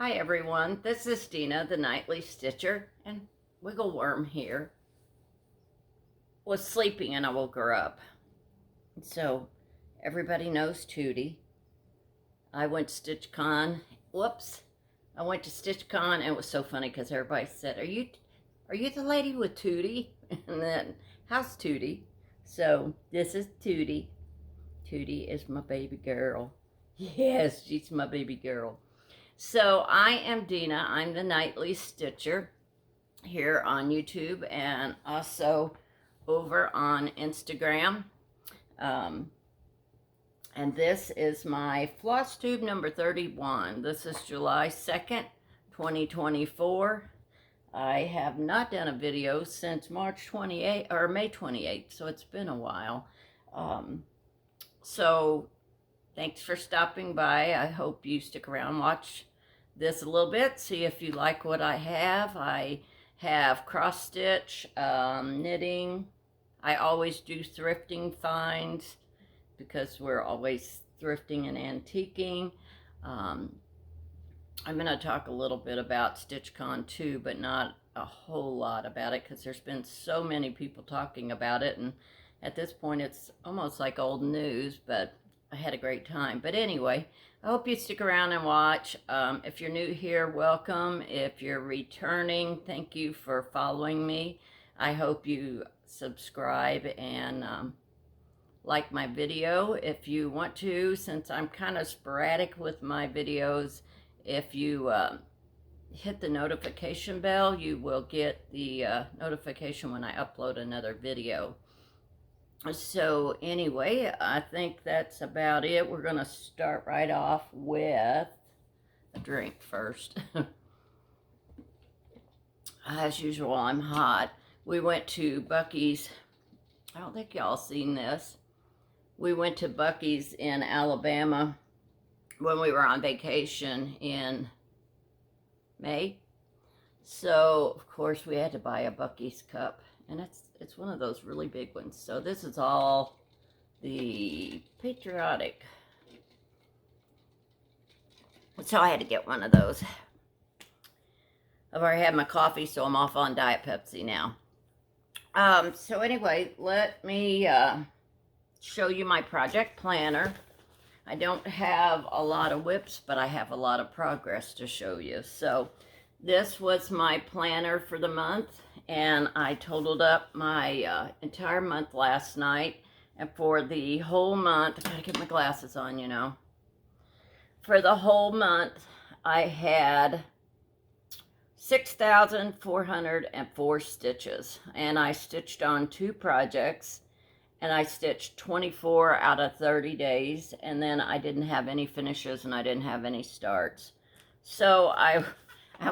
Hi everyone, this is Dina, the Nightly Stitcher, and Wiggle Worm here was sleeping and I woke her up. So everybody knows Tootie. I went to StitchCon. Whoops. I went to StitchCon and it was so funny because everybody said, are you the lady with Tootie? And then, how's Tootie? So this is Tootie. Tootie is my baby girl. Yes, she's my baby girl. So I am Dina. I'm the Nightly Stitcher here on YouTube and also over on Instagram. And this is my Flosstube number 31. This is July 2nd, 2024. I have not done a video since March 28th or May 28th, so it's been a while. So thanks for stopping by. I hope you stick around and watch this a little bit, see if you like what I have. I have cross stitch, knitting. I always do thrifting finds because we're always thrifting and antiquing. I'm going to talk a little bit about StitchCon too, but not a whole lot about it because there's been so many people talking about it, and at this point it's almost like old news, but I had a great time. But anyway, I hope you stick around and watch. If you're new here, welcome. If you're returning, thank you for following me. I hope you subscribe and like my video if you want to, since I'm kind of sporadic with my videos. If you hit the notification bell, you will get the notification when I upload another video. So anyway, I think that's about it. We're going to start right off with a drink first. As usual, I'm hot. We went to Buc-ee's. I don't think y'all seen this. We went to Buc-ee's in Alabama when we were on vacation in May. So, of course, we had to buy a Buc-ee's cup. And it's one of those really big ones. So this is all the patriotic. So I had to get one of those. I've already had my coffee, so I'm off on Diet Pepsi now. So anyway, let me show you my project planner. I don't have a lot of whips, but I have a lot of progress to show you. So this was my planner for the month, and I totaled up my entire month last night. And for the whole month, I gotta get my glasses on, you know. For the whole month, I had 6,404 stitches, and I stitched on 2 projects, and I stitched 24 out of 30 days, and then I didn't have any finishes and I didn't have any starts. So I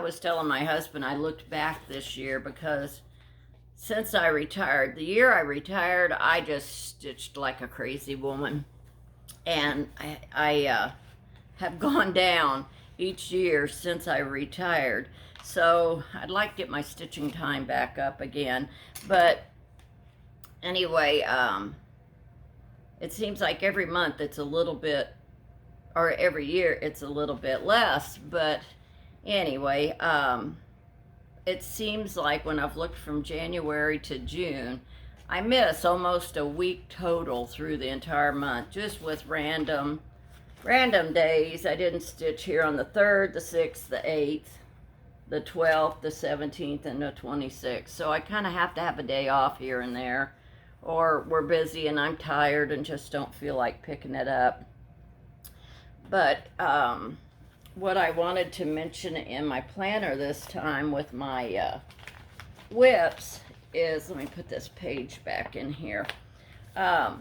was telling my husband I looked back this year because since I retired, the year I retired, I just stitched like a crazy woman. And I have gone down each year since I retired. So I'd like to get my stitching time back up again. But anyway, it seems like every month it's a little bit, or every year it's a little bit less. But anyway, it seems like when I've looked from January to June, I miss almost a week total through the entire month, just with random days. I didn't stitch here on the 3rd, the 6th, the 8th, the 12th, the 17th, and the 26th. So I kind of have to have a day off here and there, or we're busy and I'm tired and just don't feel like picking it up. But what I wanted to mention in my planner this time with my whips is, let me put this page back in here. I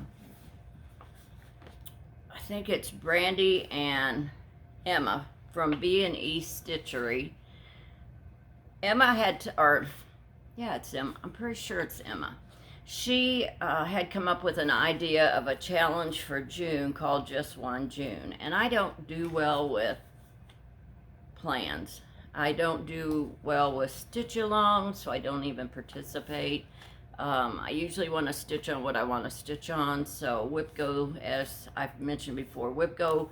think it's Brandy and Emma from B&E Stitchery. Emma had to, or yeah, it's Emma. I'm pretty sure it's Emma. She had come up with an idea of a challenge for June called Just One June. And I don't do well with plans. I don't do well with stitch along, so I don't even participate. I usually want to stitch on what I want to stitch on. So WhipGo, as I've mentioned before, WhipGo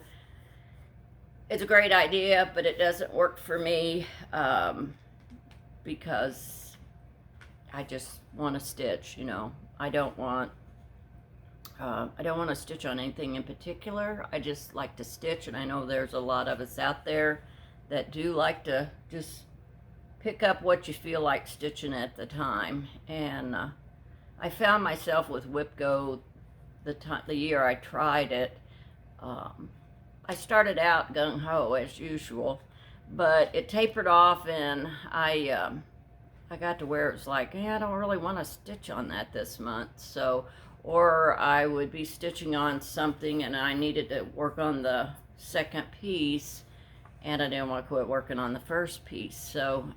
it's a great idea, but it doesn't work for me because I just want to stitch, you know. I don't want to stitch on anything in particular. I just like to stitch, and I know there's a lot of us out there that do like to just pick up what you feel like stitching at the time. And I found myself with Whip Go the year I tried it. I started out gung-ho as usual, but it tapered off, and I got to where it was like, hey, I don't really want to stitch on that this month. So, or I would be stitching on something and I needed to work on the second piece, and I didn't want to quit working on the first piece. So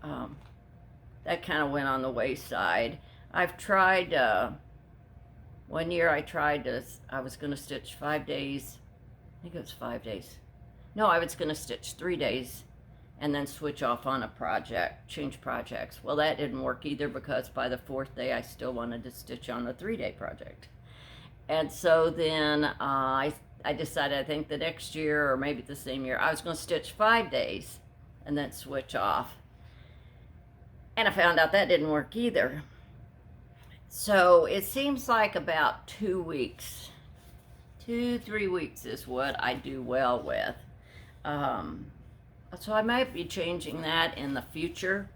that kind of went on the wayside. I've tried, one year I was going to stitch 5 days. I think it was 5 days. No, I was going to stitch 3 days and then switch off on a project, change projects. Well, that didn't work either, because by the 4th day I still wanted to stitch on the 3-day project. And so then I decided, I think the next year, or maybe the same year, I was going to stitch 5 days and then switch off. And I found out that didn't work either. So it seems like about 2 weeks, 2-3 weeks is what I do well with. So I might be changing that in the future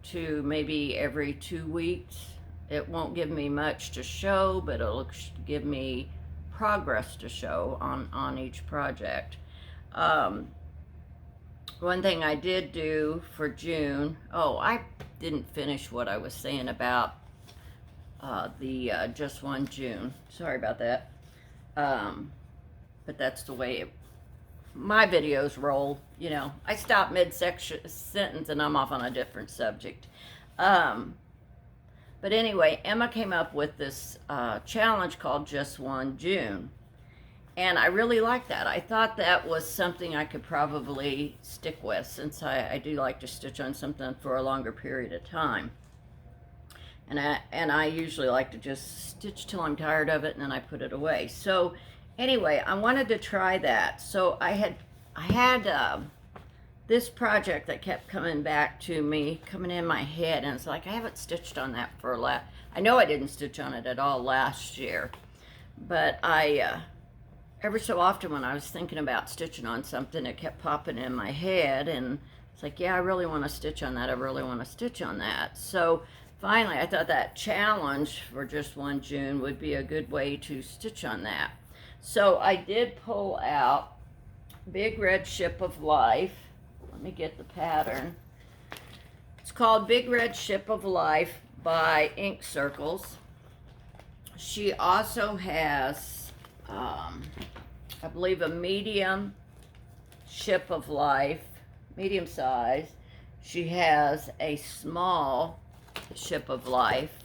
to maybe every 2 weeks. It won't give me much to show, but it'll give me progress to show on each project. One thing I did do for June, I didn't finish what I was saying about the Just One June. Sorry about that. But that's the way my videos roll, you know. I stop mid-sentence and I'm off on a different subject. But anyway, Emma came up with this challenge called Just One June. And I really liked that. I thought that was something I could probably stick with, since I do like to stitch on something for a longer period of time. And I usually like to just stitch till I'm tired of it, and then I put it away. So anyway, I wanted to try that. So I had this project that kept coming back to me, coming in my head, and it's like, I haven't stitched on that for I know I didn't stitch on it at all last year, but every so often when I was thinking about stitching on something, it kept popping in my head, and it's like, yeah, I really want to stitch on that. I really want to stitch on that. So finally, I thought that challenge for Just One June would be a good way to stitch on that. So I did pull out Big Red Ship of Life. Let me get the pattern. It's called Big Red Ship of Life by Ink Circles. She also has, I believe, a medium Ship of Life, medium size. She has a small Ship of Life,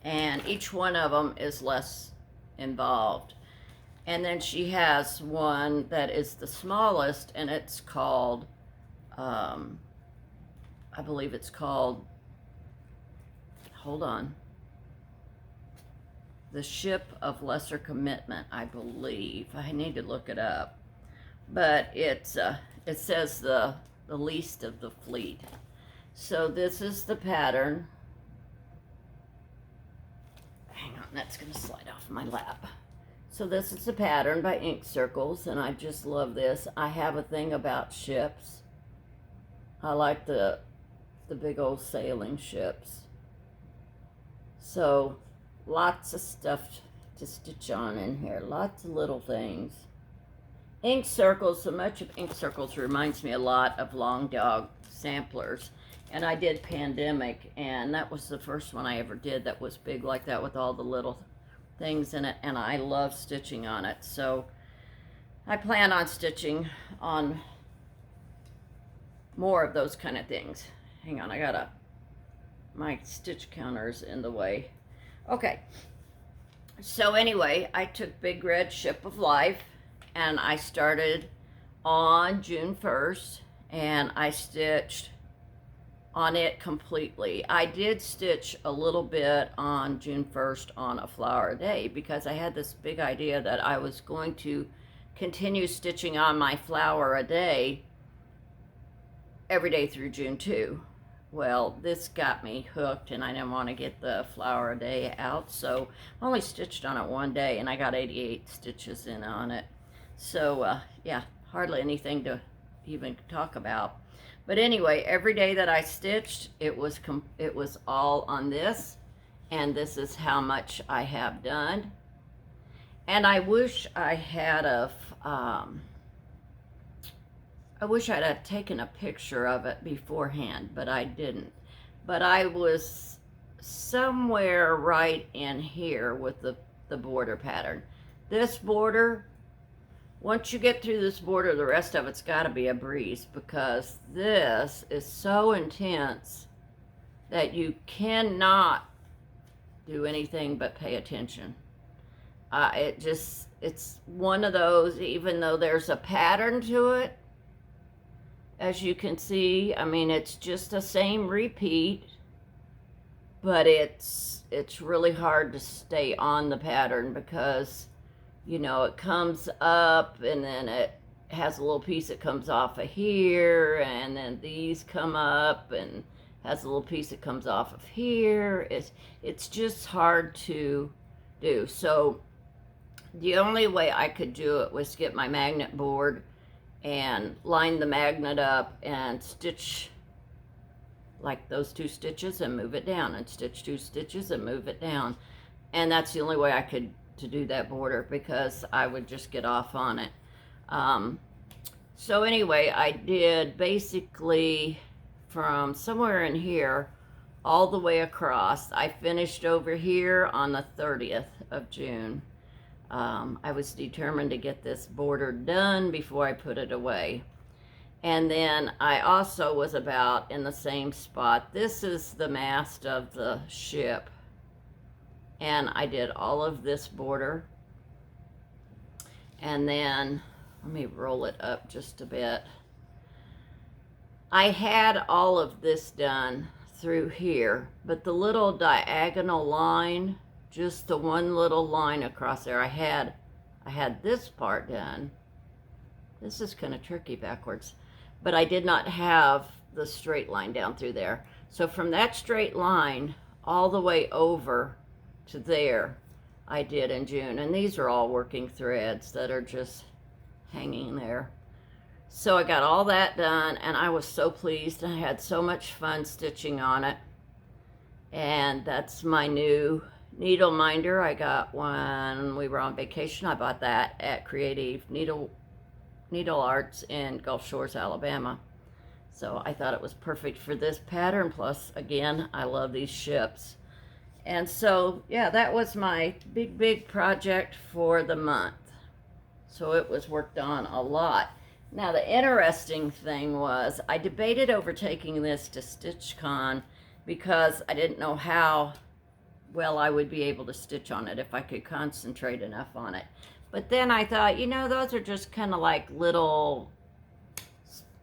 and each one of them is less involved. And then she has one that is the smallest, and it's called, I believe it's called, hold on, the Ship of Lesser Commitment, I believe. I need to look it up. But it says the least of the fleet. So this is the pattern. Hang on, that's going to slide off my lap. So this is the pattern by Ink Circles, and I just love this. I have a thing about ships. I like the big old sailing ships. So lots of stuff to stitch on in here. Lots of little things. Ink Circles, so much of Ink Circles reminds me a lot of Long Dog samplers. And I did Pandemic, and that was the first one I ever did that was big like that with all the little things in it, and I love stitching on it. So I plan on stitching on more of those kind of things. Hang on, my stitch counter's in the way. Okay, so anyway, I took Big Red Ship of Life, and I started on June 1st, and I stitched on it completely. I did stitch a little bit on June 1st on a flower day, because I had this big idea that I was going to continue stitching on my flower a day every day through June 2. Well, this got me hooked, and I didn't want to get the flower a day out, so I only stitched on it one day, and I got 88 stitches in on it. So yeah, hardly anything to even talk about. But anyway, every day that I stitched, it was all on this, and this is how much I have done. And I wish I had taken a picture of it beforehand, but I didn't. But I was somewhere right in here with the border pattern. This border, once you get through this border, the rest of it's got to be a breeze, because this is so intense that you cannot do anything but pay attention. It's one of those, even though there's a pattern to it, as you can see, I mean, it's just the same repeat, but it's really hard to stay on the pattern, because, you know, it comes up and then it has a little piece that comes off of here, and then these come up and has a little piece that comes off of here. It's just hard to do. So the only way I could do it was get my magnet board and line the magnet up and stitch like those 2 stitches and move it down, and stitch 2 stitches and move it down. And that's the only way I could to do that border, because I would just get off on it. So anyway, I did basically from somewhere in here all the way across. I finished over here on the 30th of June. I was determined to get this border done before I put it away. And then I also was about in the same spot. This is the mast of the ship. And I did all of this border. And then, let me roll it up just a bit. I had all of this done through here, but the little diagonal line, just the one little line across there, I had this part done. This is kind of tricky backwards, but I did not have the straight line down through there. So from that straight line all the way over to there, I did in June. And these are all working threads that are just hanging there. So I got all that done, and I was so pleased. I had so much fun stitching on it. And that's my new needle minder. I got when we were on vacation. I bought that at Creative Needle Arts in Gulf Shores, Alabama. So I thought it was perfect for this pattern. Plus, again, I love these ships. And so, yeah, that was my big project for the month. So it was worked on a lot. Now, the interesting thing was I debated over taking this to StitchCon, because I didn't know how well I would be able to stitch on it if I could concentrate enough on it. But then I thought, you know, those are just kind of like little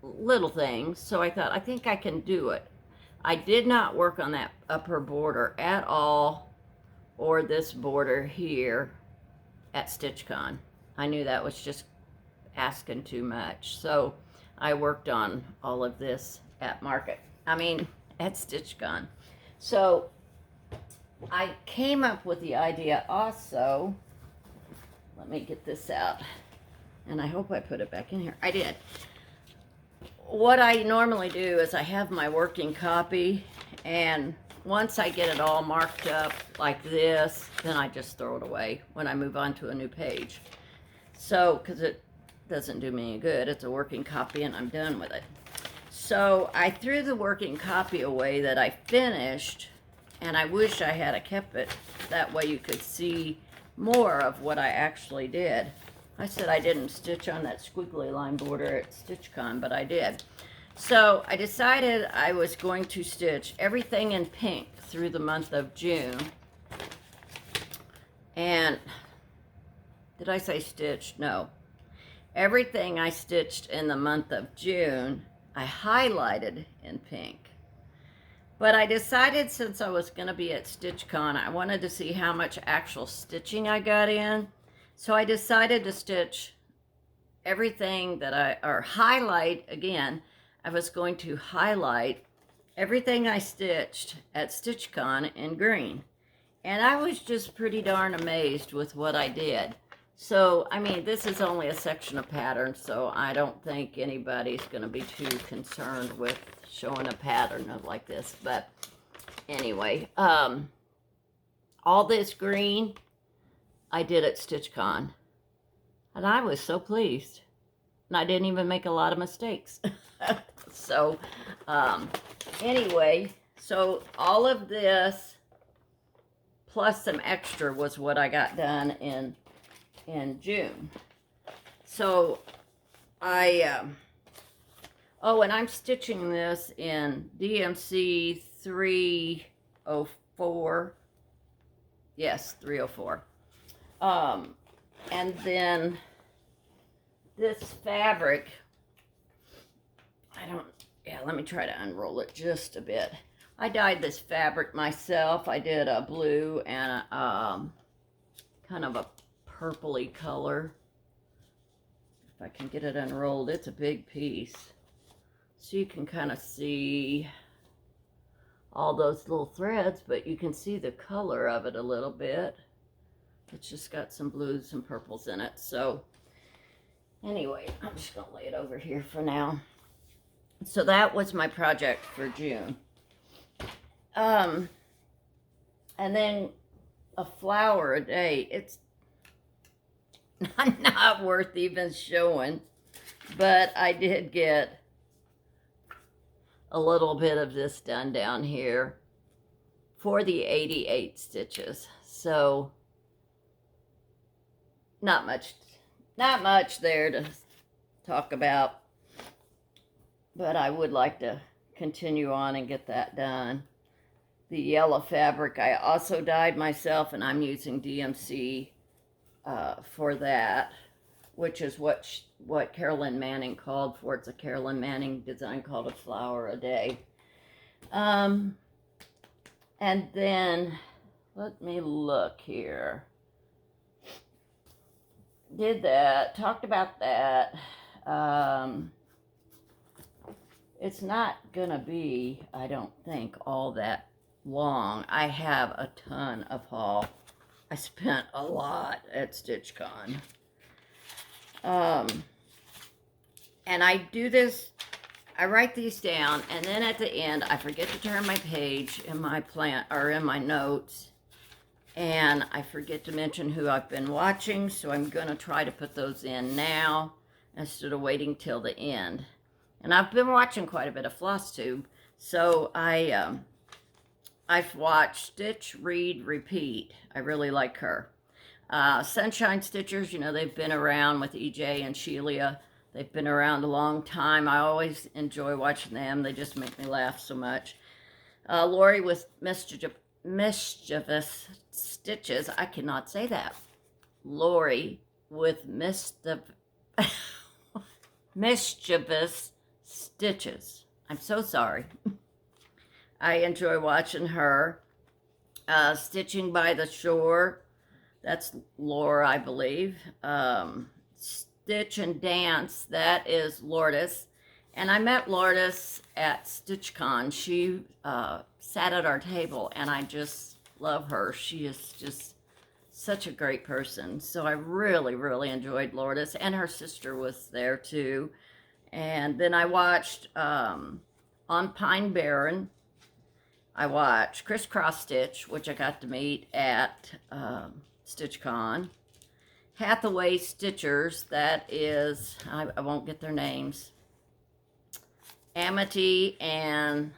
things. So I thought, I think I can do it. I did not work on that upper border at all, or this border here at StitchCon. I knew that was just asking too much. So I worked on all of this at StitchCon. So I came up with the idea also, let me get this out, and I hope I put it back in here. I did. What I normally do is I have my working copy, and once I get it all marked up like this, then I just throw it away when I move on to a new page. So, because it doesn't do me any good, it's a working copy and I'm done with it. So I threw the working copy away that I finished, and I wish I had kept it. That way you could see more of what I actually did. I said I didn't stitch on that squiggly line border at StitchCon, but I did. So I decided I was going to stitch everything in pink through the month of June. And did I say stitched? No. Everything I stitched in the month of June, I highlighted in pink. But I decided, since I was going to be at StitchCon, I wanted to see how much actual stitching I got in. So I decided to stitch everything that or highlight, again, I was going to highlight everything I stitched at StitchCon in green. And I was just pretty darn amazed with what I did. So, I mean, this is only a section of pattern, so I don't think anybody's going to be too concerned with showing a pattern like this. But anyway, all this green I did at StitchCon. And I was so pleased. And I didn't even make a lot of mistakes. So, anyway, so all of this plus some extra was what I got done in June. So oh, and I'm stitching this in DMC 304. Yes, 304. And then this fabric, let me try to unroll it just a bit. I dyed this fabric myself. I did a blue and a kind of a purpley color. If I can get it unrolled, it's a big piece. So you can kind of see all those little threads, but you can see the color of it a little bit. It's just got some blues and purples in it. So anyway, I'm just going to lay it over here for now. So that was my project for June. And then a flower a day. It's not worth even showing, but I did get a little bit of this done down here for the 88 stitches. So not much there to talk about, but I would like to continue on and get that done. The yellow fabric I also dyed myself, and I'm using DMC for that, which is what Carolyn Manning called for. It's a Carolyn Manning design called A Flower a Day. And then let me look here. Did that, talked about that. It's not gonna be, I don't think, all that long. I have a ton of haul. I spent a lot at StitchCon. And I do this, I write these down, and then at the end I forget to turn my page in my plan or in my notes, and I forget to mention who I've been watching, so I'm gonna try to put those in now instead of waiting till the end. And I've been watching quite a bit of Flosstube, so I've watched Stitch, Read, Repeat. I really like her. Sunshine Stitchers, you know, they've been around with EJ and Sheila. They've been around a long time. I always enjoy watching them. They just make me laugh so much. Lori with Mischievous Stitches. I cannot say that. Lori with Mischievous Stitches. I'm so sorry. I enjoy watching her. Stitching by the Shore. That's Laura, I believe. Stitch and Dance. That is Lourdes. And I met Lourdes at StitchCon. She sat at our table, and I just love her. She is just such a great person. So I really, really enjoyed Lourdes. And her sister was there, too. And then I watched on Pine Barren. I watched Crisscross Stitch, which I got to meet at StitchCon. Hathaway Stitchers, that is, I won't get their names. Amity and,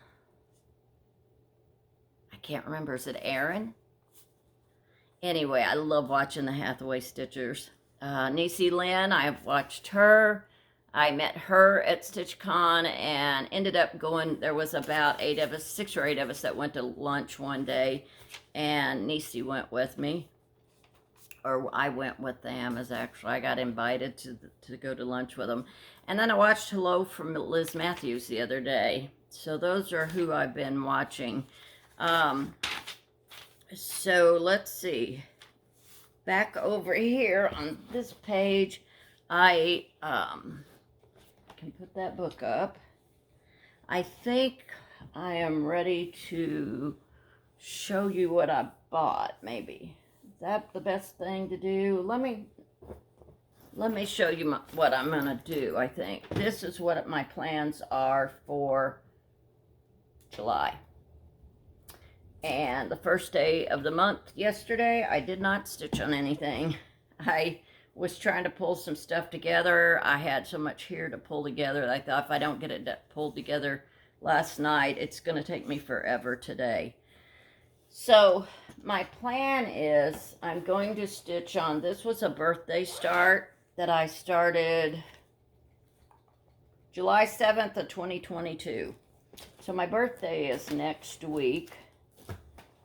I can't remember, is it Aaron? Anyway, I love watching the Hathaway Stitchers. Niecy Lynn, I've watched her. I met her at StitchCon and ended up going, there was about 8 of us, 6 or 8 of us that went to lunch one day, and Niecy went with me. Or I went with them, as actually I got invited to go to lunch with them. And then I watched Hello from Liz Matthews the other day. So those are who I've been watching. So let's see. Back over here on this page, I can put that book up. I think I am ready to show you what I bought, maybe. Is that the best thing to do? Let me show you what I'm going to do, I think. This is what my plans are for July. And the first day of the month, yesterday, I did not stitch on anything. I was trying to pull some stuff together. I had so much here to pull together that I thought if I don't get it pulled together last night, it's going to take me forever today. So my plan is I'm going to stitch on, this was a birthday start that I started July 7th of 2022. So my birthday is next week.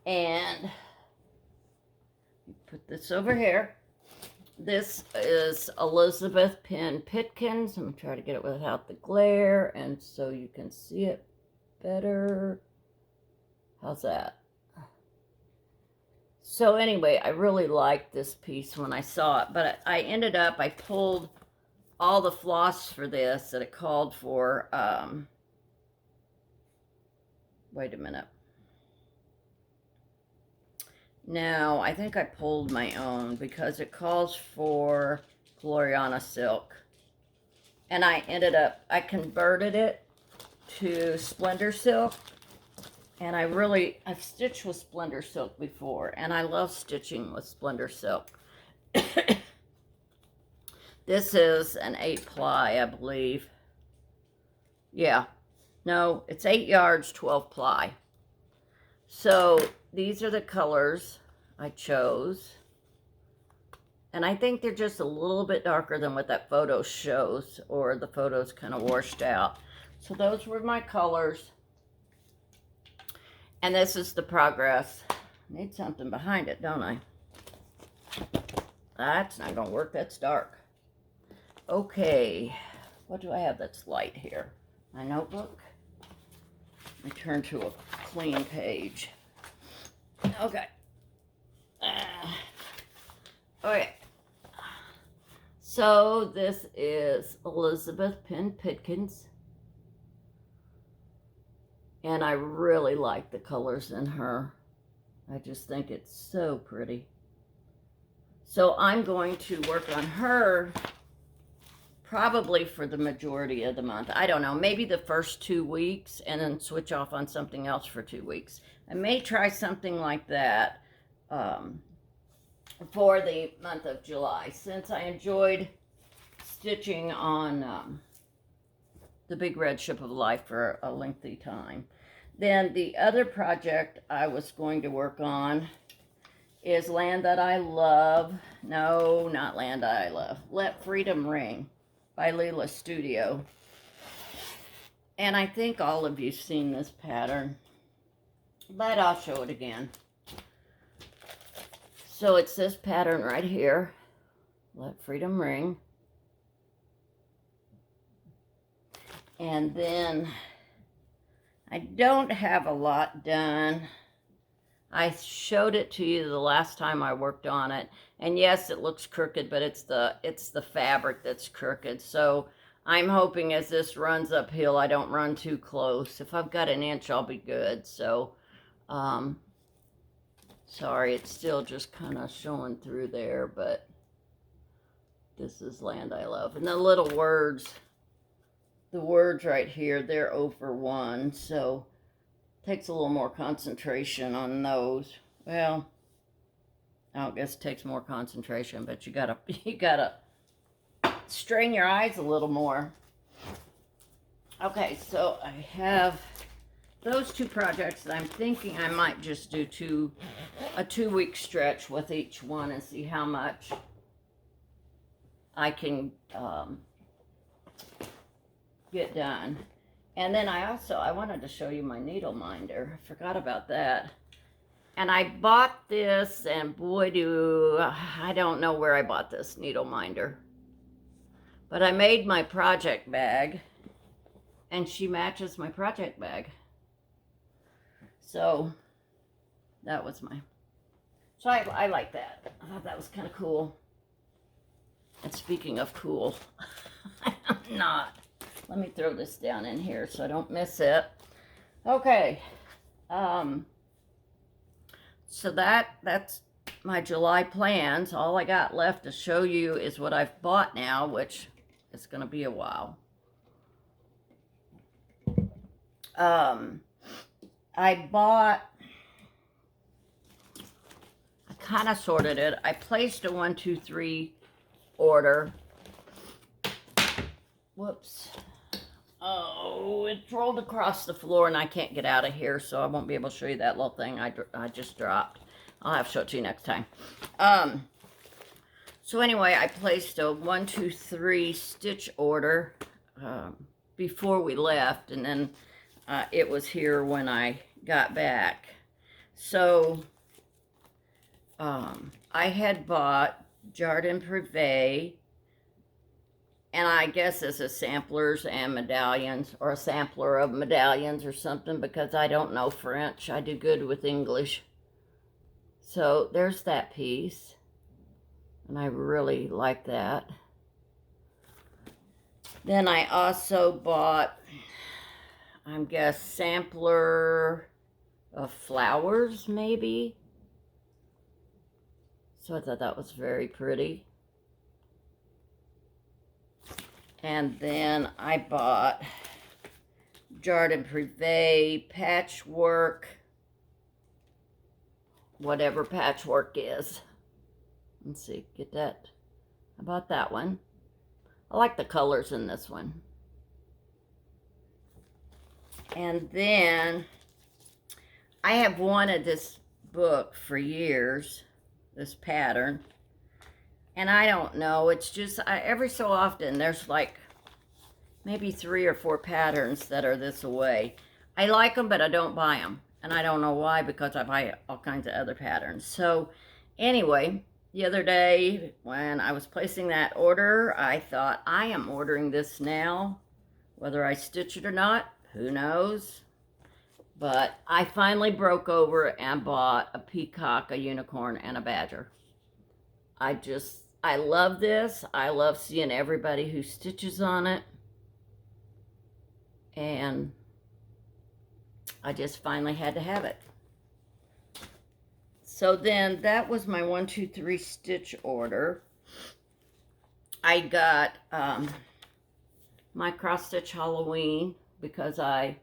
And put this over here. This is Elizabeth Penn Pitkins. I'm going to try to get it without the glare and so you can see it better. How's that? So anyway, I really liked this piece when I saw it, but I ended up, I pulled all the floss for this that it called for. Wait a minute. Now, I think I pulled my own because it calls for Gloriana silk. And I I converted it to Splendor silk. And I've stitched with Splendor silk before. And I love stitching with Splendor silk. This is an 8-ply, I believe. Yeah. No, it's 8 yards, 12 ply. So these are the colors I chose. And I think they're just a little bit darker than what that photo shows, or the photo's kind of washed out. So those were my colors. And this is the progress. Need something behind it, don't I? That's not going to work. That's dark. Okay. What do I have that's light here? My notebook. Let me turn to a clean page. Okay. Okay. So this is Elizabeth Penn Pitkins. And I really like the colors in her. I just think it's so pretty. So I'm going to work on her probably for the majority of the month. I don't know, maybe the first 2 weeks and then switch off on something else for 2 weeks. I may try something like that for the month of July, since I enjoyed stitching on the Big Red Ship of Life for a lengthy time. Then the other project I was going to work on is Land That I Love. No, not Land That I Love. Let Freedom Ring by Leela Studio. And I think all of you've seen this pattern, but I'll show it again. So it's this pattern right here, Let Freedom Ring. And then I don't have a lot done. I showed it to you the last time I worked on it. And yes, it looks crooked, but it's the fabric that's crooked. So I'm hoping as this runs uphill, I don't run too close. If I've got an inch, I'll be good. So, sorry, it's still just kind of showing through there, but this is Land I Love. And the little words, the words right here, they're over 1, so takes a little more concentration on those. Well, I guess it takes more concentration, but you gotta strain your eyes a little more. Okay, so I have those 2 projects that I'm thinking I might just do a 2-week stretch with each one and see how much I can get done. And then I wanted to show you my needle minder. I forgot about that. And I bought this, and boy, I don't know where I bought this needle minder. But I made my project bag, and she matches my project bag. So that was so I like that. I thought that was kind of cool. And speaking of cool, I'm not. Let me throw this down in here so I don't miss it. Okay. So that's my July plans. All I got left to show you is what I've bought now, which is going to be a while. I kind of sorted it. I placed a 1, 2, 3 order. Whoops. Oh, it rolled across the floor and I can't get out of here, so I won't be able to show you that little thing I just dropped. I'll have to show it to you next time. So anyway, I placed a 1, 2, 3 stitch order before we left, and then it was here when I got back. So I had bought Jardin Privé, and I guess this is samplers and medallions, or a sampler of medallions or something, because I don't know French. I do good with English. So there's that piece, and I really like that. Then I also bought, I guess, sampler of flowers, maybe. So I thought that was very pretty. And then I bought Jardin Privé patchwork, whatever patchwork is. Let's see, get that. I bought that one. I like the colors in this one. And then I have wanted this book for years, this pattern. And I don't know, it's just, every so often there's like maybe 3 or 4 patterns that are this away. I like them, but I don't buy them. And I don't know why, because I buy all kinds of other patterns. So anyway, the other day when I was placing that order, I thought, I am ordering this now. Whether I stitch it or not, who knows? But I finally broke over and bought a peacock, a unicorn, and a badger. I love this. I love seeing everybody who stitches on it. And I just finally had to have it. So then that was my 1, 2, 3 stitch order. I got my cross stitch Halloween because I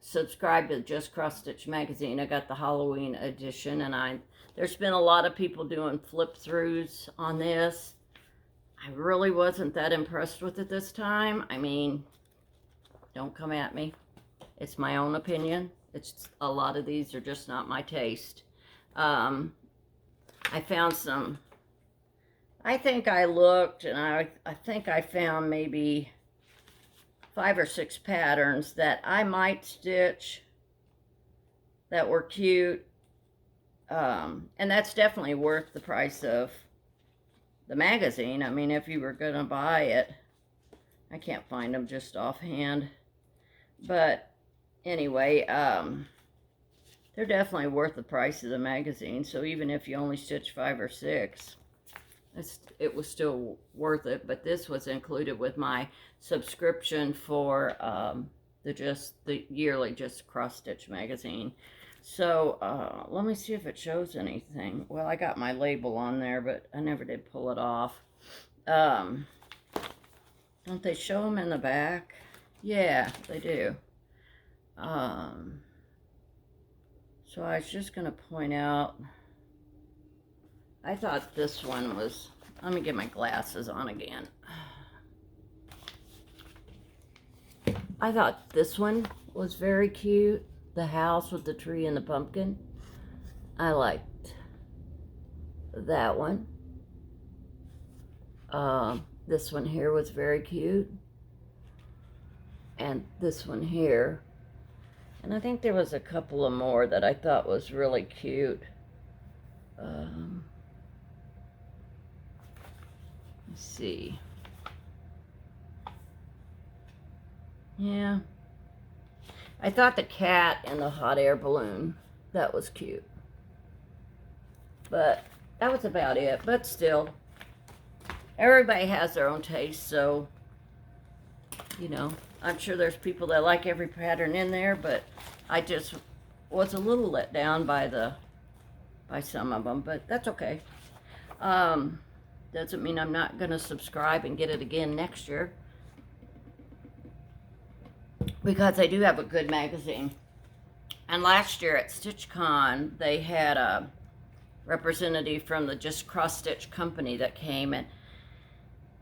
subscribed to Just Cross Stitch magazine. I got the Halloween edition, and there's been a lot of people doing flip throughs on this. I really wasn't that impressed with it this time. I mean, don't come at me. It's my own opinion. It's a lot of these are just not my taste. I found some, I think I looked, and I think I found maybe 5 or 6 patterns that I might stitch that were cute. And that's definitely worth the price of the magazine. I mean, if you were going to buy it, I can't find them just offhand. But anyway, they're definitely worth the price of the magazine. So even if you only stitch 5 or 6, it was still worth it. But this was included with my subscription for the yearly Just Cross Stitch magazine. So let me see if it shows anything. Well, I got my label on there, but I never did pull it off. Don't they show them in the back? Yeah, they do. So I was just going to point out, I thought this one was, let me get my glasses on again. I thought this one was very cute. The house with the tree and the pumpkin. I liked that one. This one here was very cute. And this one here. And I think there was a couple of more that I thought was really cute. Let's see. Yeah. I thought the cat and the hot air balloon, that was cute. But that was about it. But still, everybody has their own taste, so, you know, I'm sure there's people that like every pattern in there, but I just was a little let down by some of them, but that's okay. Doesn't mean I'm not going to subscribe and get it again next year, because I do have a good magazine. And last year at StitchCon, they had a representative from the Just Cross Stitch company that came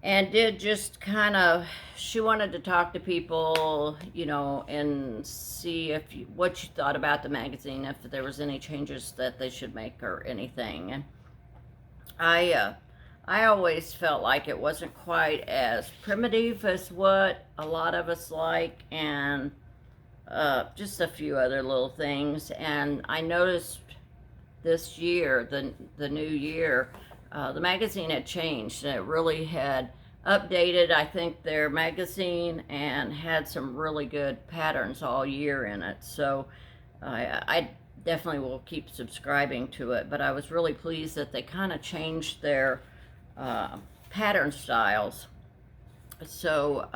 and did just kind of, she wanted to talk to people, you know, and see if what you thought about the magazine, if there was any changes that they should make or anything. And I always felt like it wasn't quite as primitive as what a lot of us like, and just a few other little things. And I noticed this year, the new year, the magazine had changed, and it really had updated, I think, their magazine, and had some really good patterns all year in it. So I definitely will keep subscribing to it, but I was really pleased that they kind of changed their pattern styles. So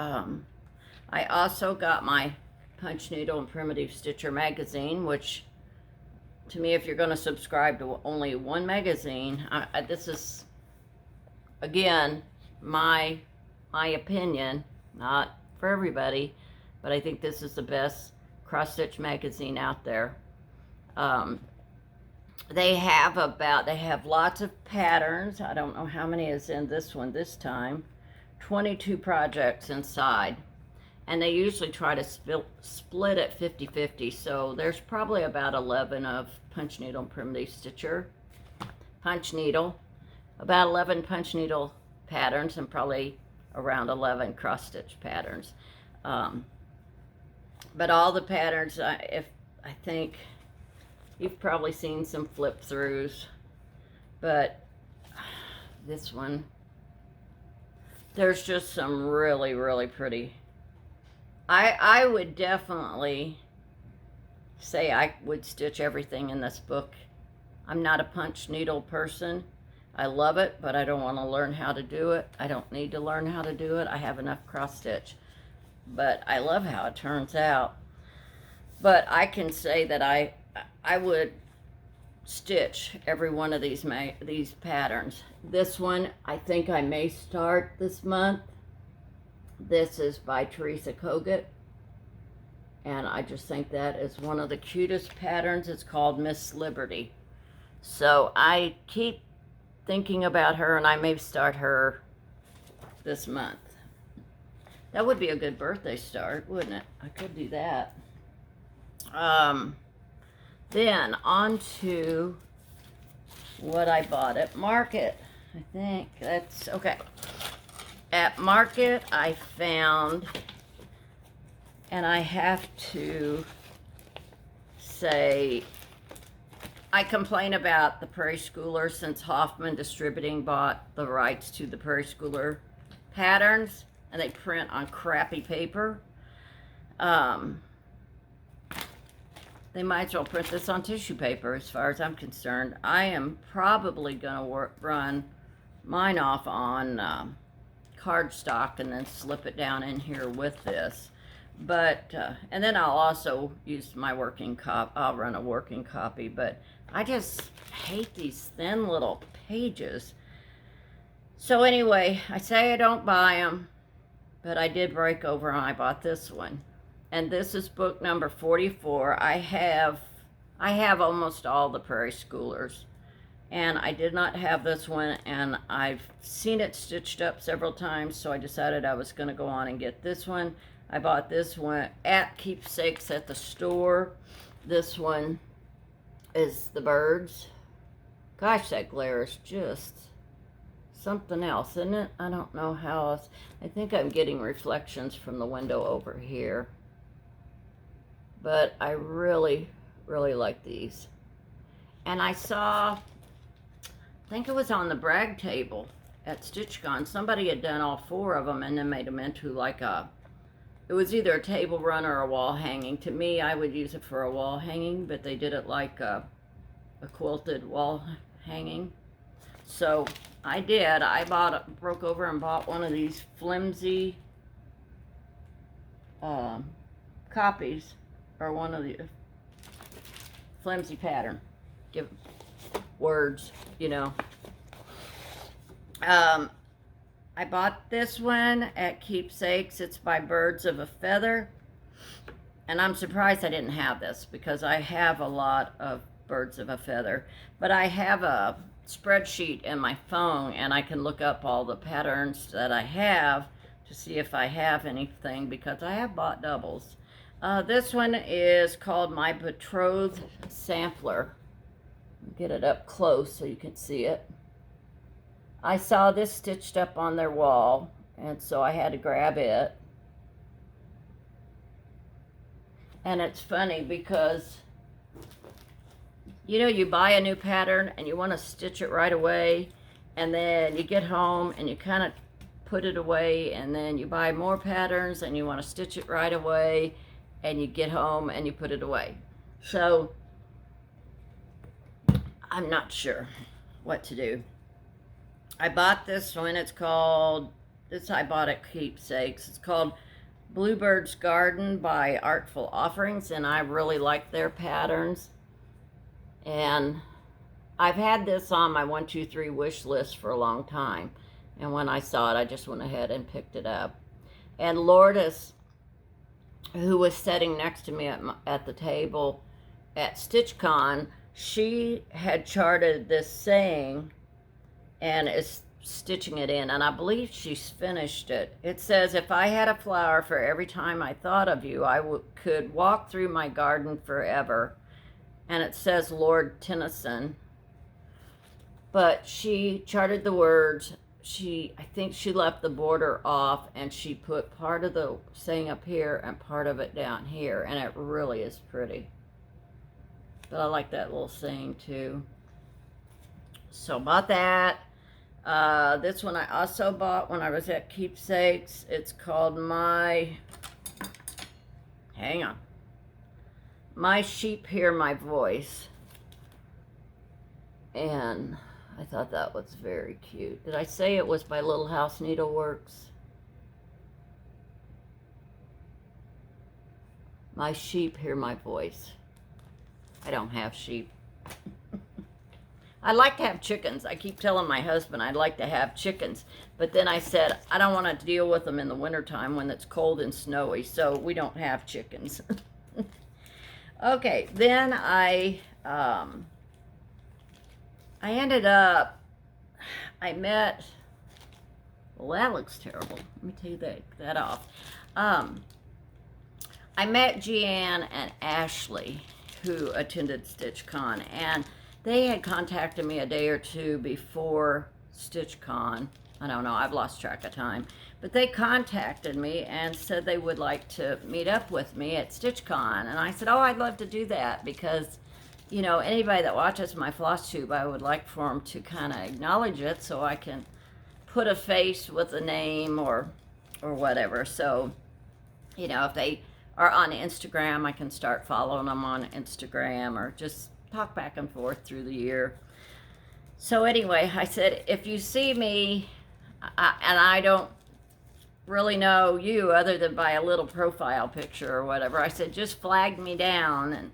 I also got my Punch Needle and Primitive Stitcher magazine, which, to me, if you're going to subscribe to only one magazine, this is, again, my opinion, not for everybody, but I think this is the best cross-stitch magazine out there. They have lots of patterns. I don't know how many is in this one this time. 22 projects inside. And they usually try to split it 50-50, so there's probably about 11 of Punch Needle and Primitive Stitcher. Punch Needle. About 11 Punch Needle patterns, and probably around 11 cross-stitch patterns. But all the patterns, I think you've probably seen some flip-throughs, but this one, there's just some really, really pretty. I would definitely say I would stitch everything in this book. I'm not a punch needle person. I love it, but I don't want to learn how to do it. I don't need to learn how to do it. I have enough cross stitch. But I love how it turns out. But I can say that I would stitch every one of these patterns. This one, I think I may start this month. This is by Teresa Kogut, and I just think that is one of the cutest patterns. It's called Miss Liberty. So I keep thinking about her, and I may start her this month. That would be a good birthday start, wouldn't it? I could do that. Then on to what I bought at Market. I think that's okay. At Market, I found, and I have to say, I complain about the Prairie Schooler since Hoffman Distributing bought the rights to the Prairie Schooler patterns, and they print on crappy paper. They might as well print this on tissue paper, as far as I'm concerned. I am probably going to run mine off on cardstock and then slip it down in here with this. But and then I'll also use my working copy. I'll run a working copy, but I just hate these thin little pages. So anyway, I say I don't buy them, but I did break over and I bought this one. And this is book number 44. I have almost all the Prairie Schoolers. And I did not have this one, and I've seen it stitched up several times, so I decided I was going to go on and get this one. I bought this one at Keepsakes at the store. This one is the birds. Gosh, that glare is just something else, isn't it? I don't know how else. I think I'm getting reflections from the window over here. But I really, really like these. And I saw, I think it was on the brag table at StitchCon, somebody had done all 4 of them and then made them into like it was either a table run or a wall hanging. To me, I would use it for a wall hanging, but they did it like a quilted wall hanging. So I did. Broke over and bought one of these flimsy copies, or one of the flimsy pattern. Give words, you know. I bought this one at Keepsakes. It's by Birds of a Feather. And I'm surprised I didn't have this, because I have a lot of Birds of a Feather. But I have a spreadsheet in my phone, and I can look up all the patterns that I have to see if I have anything, because I have bought doubles. This one is called My Betrothed Sampler. Get it up close so you can see it. I saw this stitched up on their wall, and so I had to grab it. And it's funny because, you know, you buy a new pattern and you want to stitch it right away, and then you get home and you kind of put it away, and then you buy more patterns and you want to stitch it right away, and you get home and you put it away. So I'm not sure what to do. I bought this one. It's called, I bought at Keepsakes. It's called Bluebird's Garden by Artful Offerings, and I really like their patterns. And I've had this on my 1, 2, 3 wish list for a long time. And when I saw it, I just went ahead and picked it up. And Lourdes, who was sitting next to me at the table at StitchCon, she had charted this saying and is stitching it in, and I believe she's finished it. It says, if I had a flower for every time I thought of you, I could walk through my garden forever. And it says Lord Tennyson. But she charted the words. I think she left the border off, and she put part of the saying up here and part of it down here, and it really is pretty. But I like that little saying too. So bought that. This one I also bought when I was at Keepsakes. It's called My Sheep Hear My Voice. And I thought that was very cute. Did I say it was by Little House Needleworks? My sheep hear my voice. I don't have sheep. I like to have chickens. I keep telling my husband I'd like to have chickens. But then I said, I don't want to deal with them in the wintertime when it's cold and snowy. So we don't have chickens. Okay, then I ended up, well, that looks terrible. Let me take that off. I met Jeanne and Ashley, who attended StitchCon, and they had contacted me a day or two before StitchCon. I don't know, I've lost track of time. But they contacted me and said they would like to meet up with me at StitchCon. And I said, oh, I'd love to do that, because, you know, anybody that watches my Flosstube, I would like for them to kind of acknowledge it so I can put a face with a name or whatever. So, you know, if they are on Instagram, I can start following them on Instagram, or just talk back and forth through the year. So anyway, I said, if you see me, and I don't really know you other than by a little profile picture or whatever, I said, just flag me down. And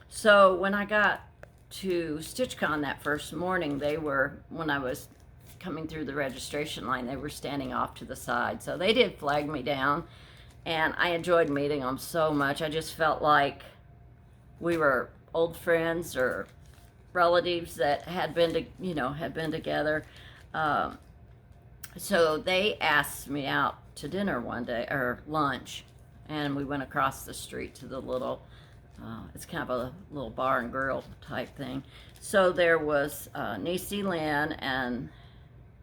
so when I got to StitchCon that first morning, when I was coming through the registration line, they were standing off to the side. So they did flag me down, and I enjoyed meeting them so much. I just felt like we were old friends or relatives that had been together. So they asked me out to dinner one day, or lunch, and we went across the street to the little, it's kind of a little bar and grill type thing. So there was Niecy Lynn and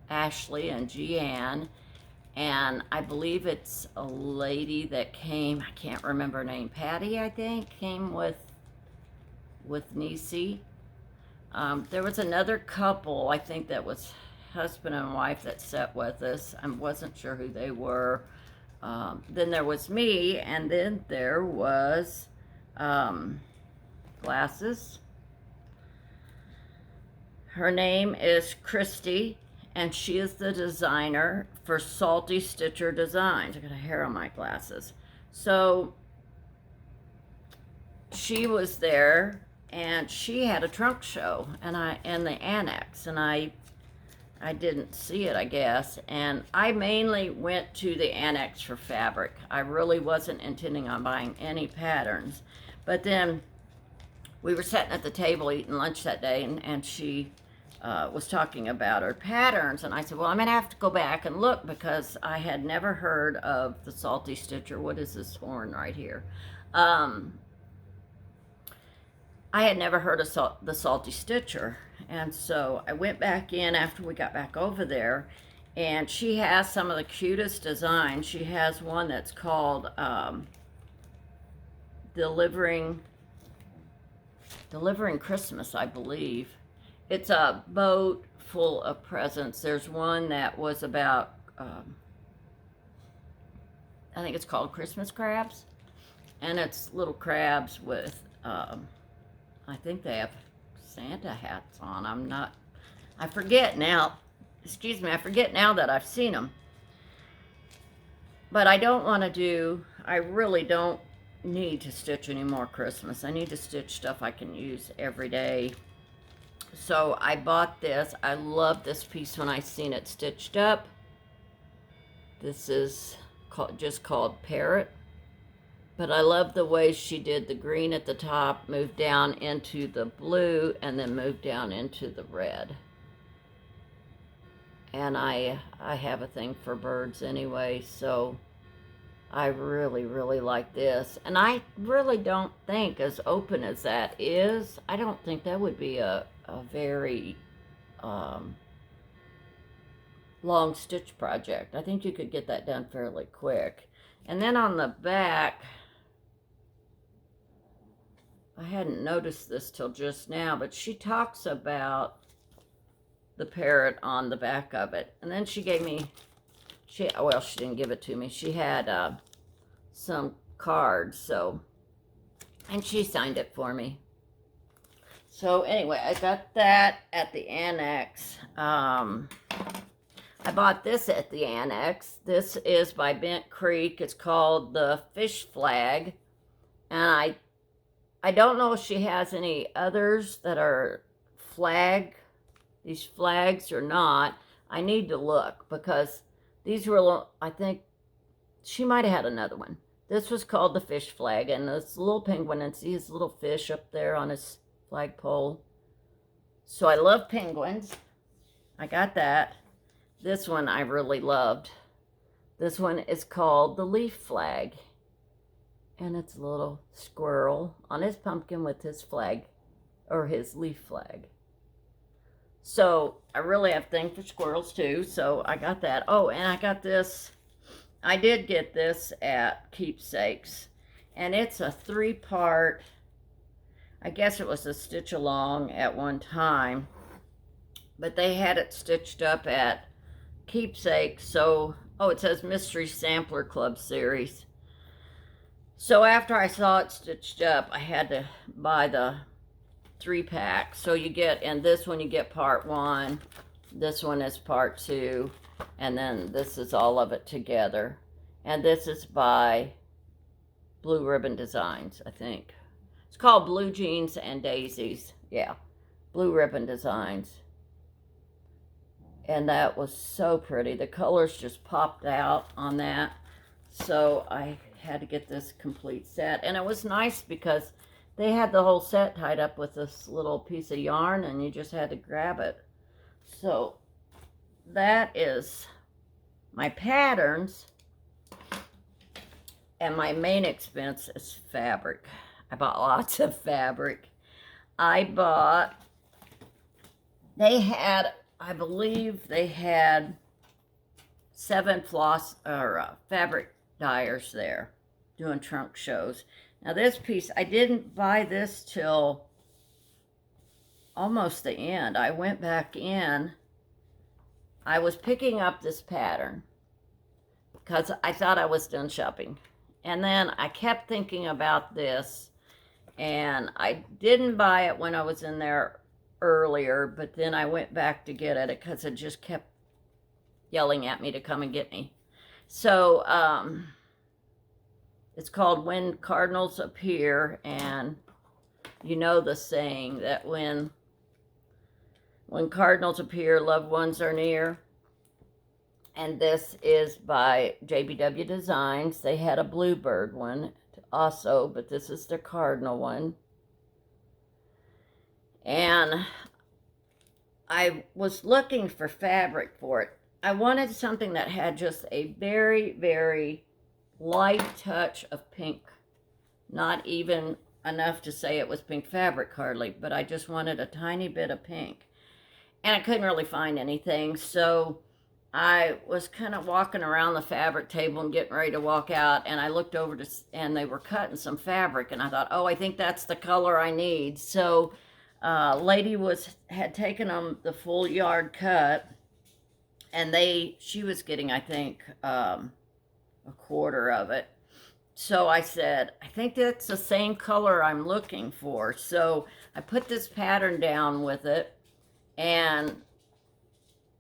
Ashley and Jeanne, and I believe it's a lady that came, I can't remember her name, Patty, I think, came with Niecy. There was another couple, I think that was husband and wife, that sat with us. I wasn't sure who they were. Then there was me, and then there was Glasses. Her name is Christy, and she is the designer for Salty Stitcher Designs. I got a hair on my glasses. So she was there, and she had a trunk show, and in the annex, and I didn't see it, I guess. And I mainly went to the annex for fabric. I really wasn't intending on buying any patterns. But then we were sitting at the table eating lunch that day, and she was talking about her patterns. And I said, well, I'm going to have to go back and look, because I had never heard of the Salty Stitcher. What is this horn right here? I had never heard of the Salty Stitcher. And so I went back in after we got back over there, and she has some of the cutest designs. She has one that's called Delivering Christmas, I believe. It's a boat full of presents. There's one that was about, I think it's called Christmas crabs. And it's little crabs with, I think they have Santa hats on. I forget now. Excuse me, I forget now that I've seen them. But I really don't need to stitch any more Christmas. I need to stitch stuff I can use every day. So I bought this. I love this piece when I seen it stitched up. This is just called Parrot. But I love the way she did the green at the top, moved down into the blue, and then moved down into the red. And I have a thing for birds anyway, so I really, really like this. And I really don't think, as open as that is, I don't think that would be a very long stitch project. I think you could get that done fairly quick. And then on the back, I hadn't noticed this till just now, but she talks about the parrot on the back of it. And then she gave me, she didn't give it to me. She had some cards, and she signed it for me. So anyway, I got that at the annex. I bought this at the annex. This is by Bent Creek. It's called the Fish Flag. And I don't know if she has any others that are these flags or not. I need to look, because these were, I think, she might have had another one. This was called the Fish Flag, and this little penguin, and see his little fish up there on his flagpole. So I love penguins. I got that. This one I really loved. This one is called the Leaf Flag. And it's a little squirrel on his pumpkin with his flag, or his leaf flag. So I really have a thing for squirrels too, so I got that. Oh, and I got this. I did get this at Keepsakes. And it's a 3-part, I guess it was a stitch along at one time. But they had it stitched up at Keepsakes. So, it says Mystery Sampler Club Series. So after I saw it stitched up, I had to buy the 3-pack. So you get, in this one you get part 1, this one is part 2, and then this is all of it together. And this is by Blue Ribbon Designs, I think. It's called Blue Jeans and Daisies. Yeah, Blue Ribbon Designs. And that was so pretty. The colors just popped out on that. So I had to get this complete set. And it was nice because they had the whole set tied up with this little piece of yarn, and you just had to grab it. So that is my patterns. And my main expense is fabric. I bought lots of fabric. I believe they had 7 fabric dyers there doing trunk shows. Now this piece, I didn't buy this till almost the end. I went back in. I was picking up this pattern because I thought I was done shopping. And then I kept thinking about this, and I didn't buy it when I was in there earlier, but then I went back to get it because it just kept yelling at me to come and get me. So it's called When Cardinals Appear, and you know the saying that when cardinals appear, loved ones are near. And this is by JBW Designs. They had a bluebird one also, but this is their cardinal one. And I was looking for fabric for it. I wanted something that had just a very, very light touch of pink. Not even enough to say it was pink fabric hardly, but I just wanted a tiny bit of pink. And I couldn't really find anything, so I was kind of walking around the fabric table and getting ready to walk out, and I looked over to, and they were cutting some fabric, and I thought, oh, I think that's the color I need. So lady had taken them the full yard cut, and she was getting, I think, a quarter of it. So I said, I think that's the same color I'm looking for. So I put this pattern down with it, and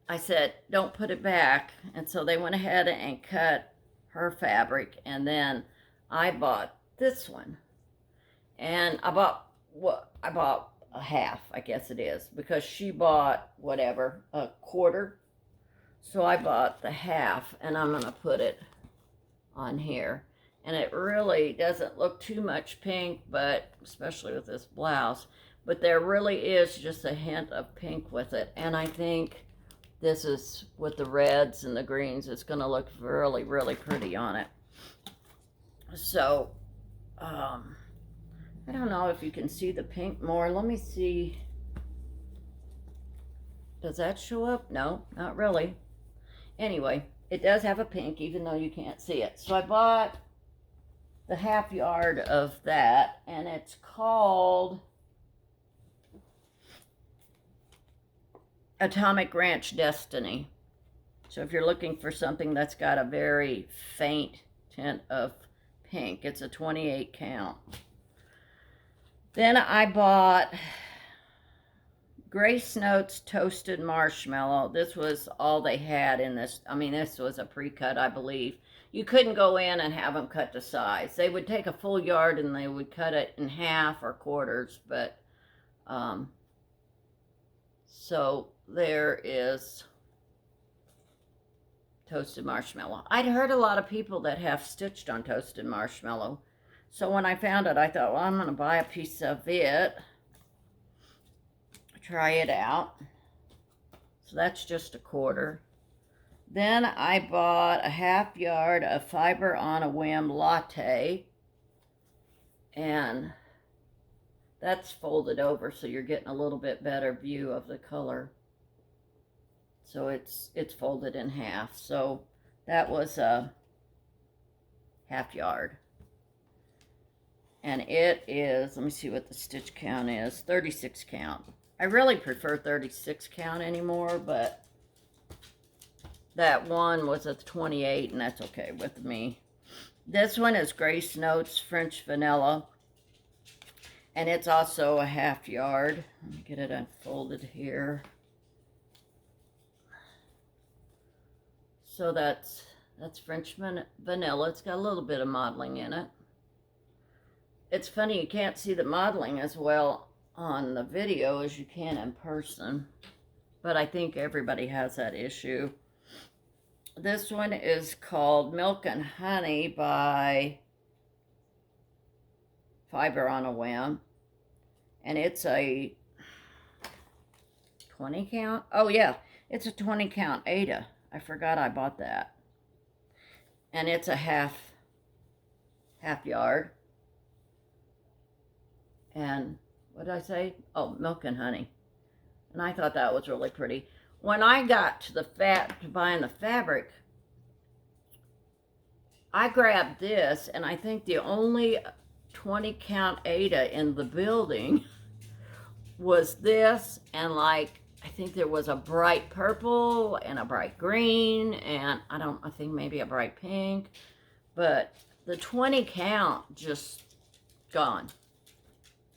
I said, don't put it back. And so they went ahead and cut her fabric, and then I bought this one. And I bought a half, I guess it is, because she bought whatever, a quarter. So I bought the half, and I'm going to put it on here. And it really doesn't look too much pink, but especially with this blouse, but there really is just a hint of pink with it. And I think this is with the reds and the greens, it's going to look really, really pretty on it. So, I don't know if you can see the pink more. Let me see. Does that show up? No, not really. Anyway, it does have a pink, even though you can't see it. So I bought the half yard of that, and it's called Atomic Ranch Destiny. So if you're looking for something that's got a very faint tint of pink, it's a 28 count. Then I bought Grace Notes Toasted Marshmallow. This was all they had in this. I mean, this was a pre-cut, I believe. You couldn't go in and have them cut to size. They would take a full yard and they would cut it in half or quarters, but so there is toasted marshmallow. I'd heard a lot of people that have stitched on toasted marshmallow. So when I found it, I thought, well, I'm going to buy a piece of it, try it out. So that's just a quarter. Then I bought a half yard of Fiber on a Whim latte, and that's folded over so you're getting a little bit better view of the color. So it's folded in half. So that was a half yard. And it is, let me see what the stitch count is, 36 count. I really prefer 36 count anymore, but that one was a 28, and that's okay with me. This one is Grace Notes French Vanilla, and it's also a half yard. Let me get it unfolded here. So that's French Vanilla. It's got a little bit of modeling in it. It's funny, you can't see the modeling as well on the video as you can in person, but I think everybody has that issue. This one is called Milk and Honey by Fiber on a Whim, and it's a 20 count. Oh yeah, it's a 20 count Ada. I forgot I bought that. And it's a half yard. And what did I say? Oh, Milk and Honey. And I thought that was really pretty. When I got to buying the fabric, I grabbed this, and I think the only 20 count Ada in the building was this, and like, I think there was a bright purple and a bright green, and I think maybe a bright pink, but the 20 count just gone.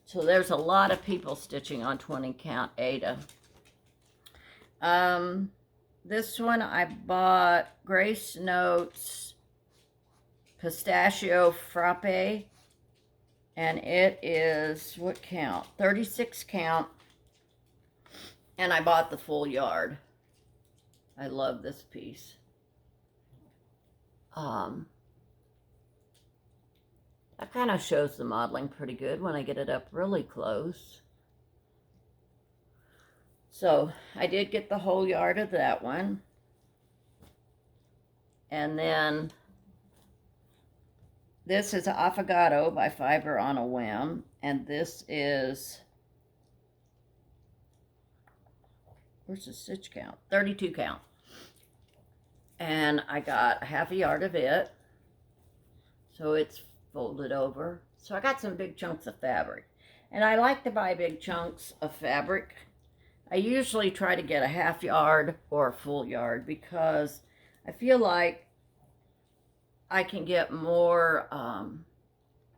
So there's a lot of people stitching on 20 count Ada. This one I bought Grace Notes Pistachio Frappe. And it is, what count? 36 count. And I bought the full yard. I love this piece. That kind of shows the modeling pretty good when I get it up really close. So I did get the whole yard of that one. And then this is Affogato by Fiber on a Whim. And this is, where's the stitch count? 32 count. And I got a half a yard of it. So it's folded over. So I got some big chunks of fabric. And I like to buy big chunks of fabric. I usually try to get a half yard or a full yard because I feel like I can get more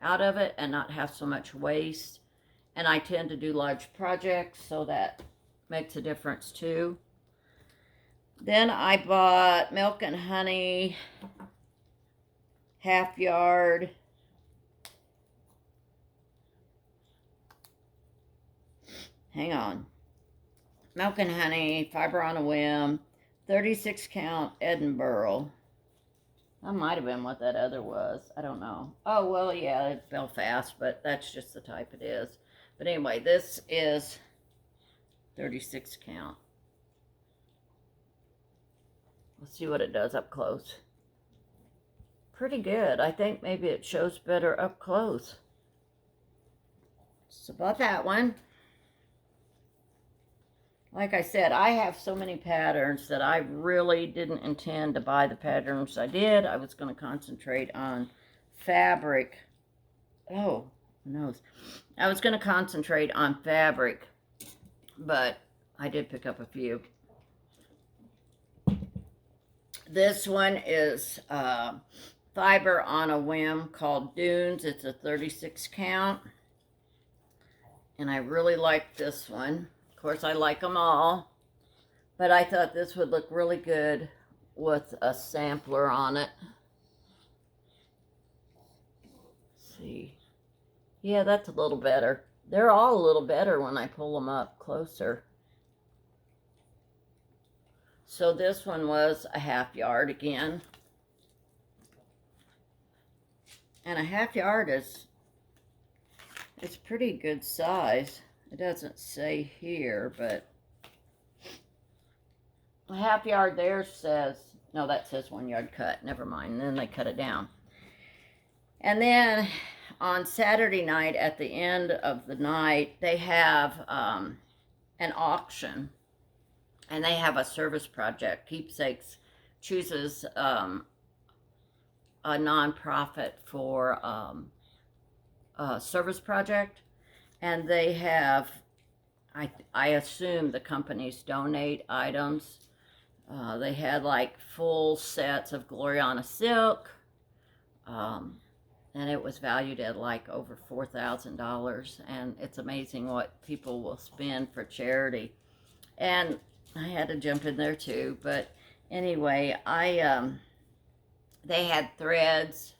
out of it and not have so much waste. And I tend to do large projects, so that makes a difference too. Then I bought Milk and Honey half yard. Hang on. Milk and Honey, Fiber on a Whim, 36 count Edinburgh. That might have been what that other was. I don't know. Oh, well, yeah, it's Belfast, but that's just the type it is. But anyway, this is 36 count. Let's see what it does up close. Pretty good. I think maybe it shows better up close. So bought that one. Like I said, I have so many patterns that I really didn't intend to buy the patterns I did. I was going to concentrate on fabric. Oh, nose. I was going to concentrate on fabric, but I did pick up a few. This one is Fiber on a Whim called Dunes. It's a 36 count. And I really like this one. Of course, I like them all, but I thought this would look really good with a sampler on it. Let's see. Yeah, that's a little better. They're all a little better when I pull them up closer. So this one was a half yard again. And a half yard is, it's pretty good size. It doesn't say here, but a half yard there says, no, that says 1 yard cut. Never mind. And then they cut it down. And then on Saturday night, at the end of the night, they have an auction. And they have a service project. Keepsakes chooses a nonprofit for a service project. And they have, I assume the companies donate items. They had like full sets of Gloriana silk. And it was valued at like over $4,000. And it's amazing what people will spend for charity. And I had to jump in there too. But anyway, they had threads.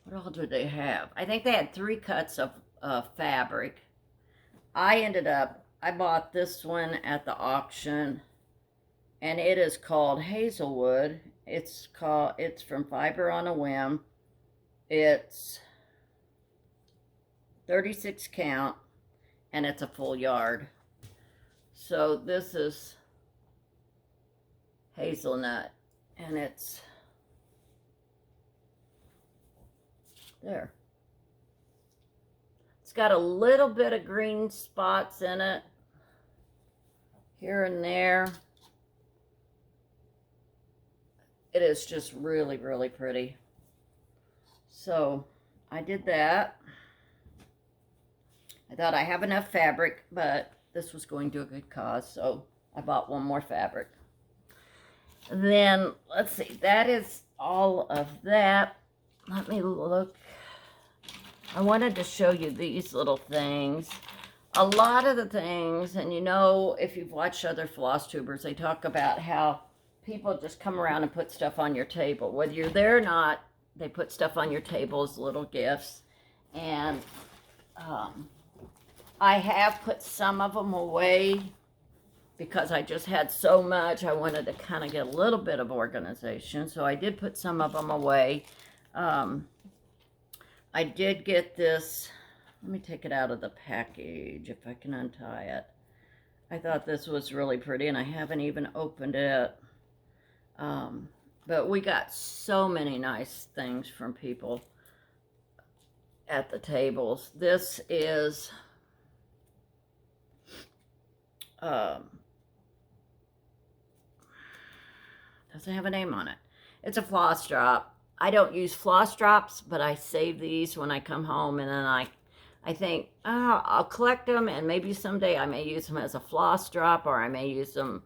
What all did they have? I think they had 3 cuts of fabric. I bought this one at the auction, and it is called Hazelwood. It's from Fiber on a Whim. It's 36 count, and it's a full yard. So this is hazelnut, and it's there. It's got a little bit of green spots in it, here and there. It is just really, really pretty. So I did that. I thought I have enough fabric, but this was going to a good cause, so I bought one more fabric. Then, let's see, that is all of that. Let me look. I wanted to show you these little things. a lot of the things, and you know, if you've watched other floss tubers, they talk about how people just come around and put stuff on your table. Whether you're there or not, they put stuff on your table as little gifts. And I have put some of them away because I just had so much. I wanted to kind of get a little bit of organization. So I did put some of them away. I did get this. Let me take it out of the package if I can untie it. I thought this was really pretty, and I haven't even opened it. But we got so many nice things from people at the tables. This is doesn't have a name on it. It's a floss drop. I don't use floss drops, but I save these when I come home, and then I think, oh, I'll collect them, and maybe someday I may use them as a floss drop, or I may use them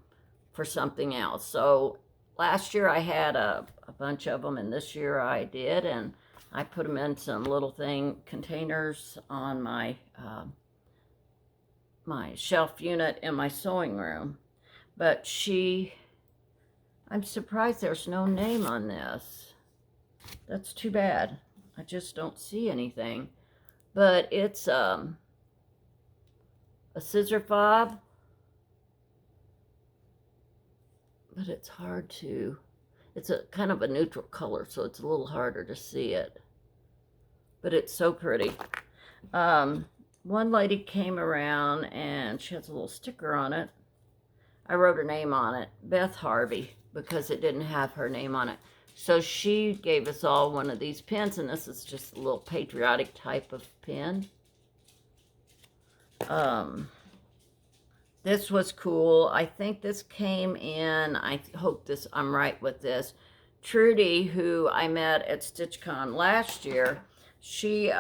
for something else. So last year I had a bunch of them, and this year I did, and I put them in some little containers on my my shelf unit in my sewing room. But I'm surprised there's no name on this. That's too bad. I just don't see anything. But it's a scissor fob. But it's hard to, it's a kind of a neutral color, so it's a little harder to see it. But it's so pretty. One lady came around and she has a little sticker on it. I wrote her name on it, Beth Harvey, because it didn't have her name on it. So she gave us all one of these pins, and this is just a little patriotic type of pin. This was cool. I think this came in, I hope I'm right with this. Trudy, who I met at StitchCon last year, she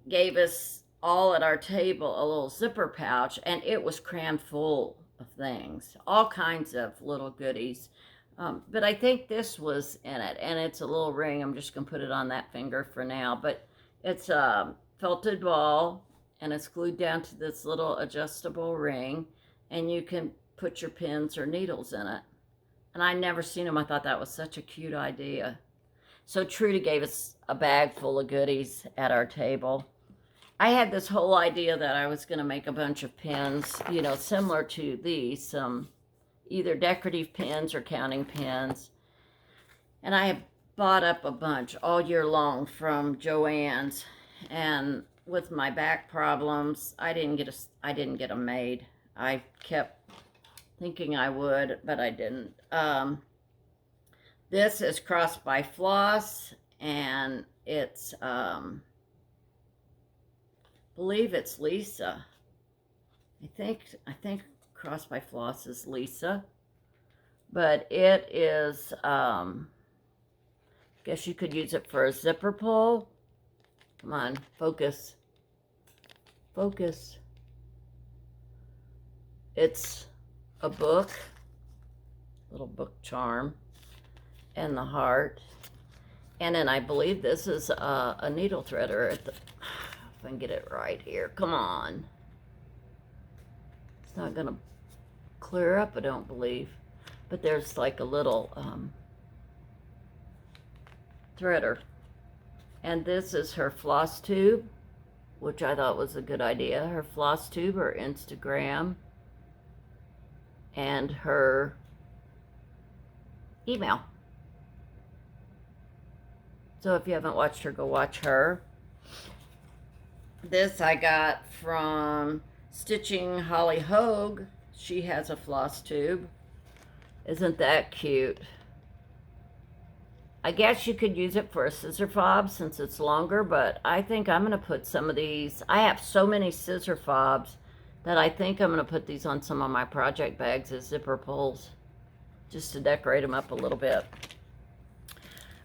gave us all at our table a little zipper pouch, and it was crammed full of things, all kinds of little goodies. But I think this was in it, and it's a little ring. I'm just going to put it on that finger for now. But it's a felted ball, and it's glued down to this little adjustable ring, and you can put your pins or needles in it. And I'd never seen them. I thought that was such a cute idea. So Trudy gave us a bag full of goodies at our table. I had this whole idea that I was going to make a bunch of pins, you know, similar to these, some either decorative pins or counting pins. And I have bought up a bunch all year long from Joann's, and with my back problems, I didn't get them made. I kept thinking I would, but I didn't. This is Crossed by Floss, and it's believe it's Lisa. I think Crossed by Floss is Lisa, but it is guess you could use it for a zipper pull. Come on, focus. Focus. It's a book, little book charm, and the heart. And then I believe this is a needle threader at the, if I can get it right here. Come on. It's not gonna clear up, I don't believe. But there's like a little threader. And this is her Flosstube, which I thought was a good idea. Her Flosstube, her Instagram, and her email. So if you haven't watched her, go watch her. This I got from Stitching Holly Hogue. She has a Flosstube. Isn't that cute? I guess you could use it for a scissor fob since it's longer, but I think I'm going to put some of these. I have so many scissor fobs that I think I'm going to put these on some of my project bags as zipper pulls, just to decorate them up a little bit.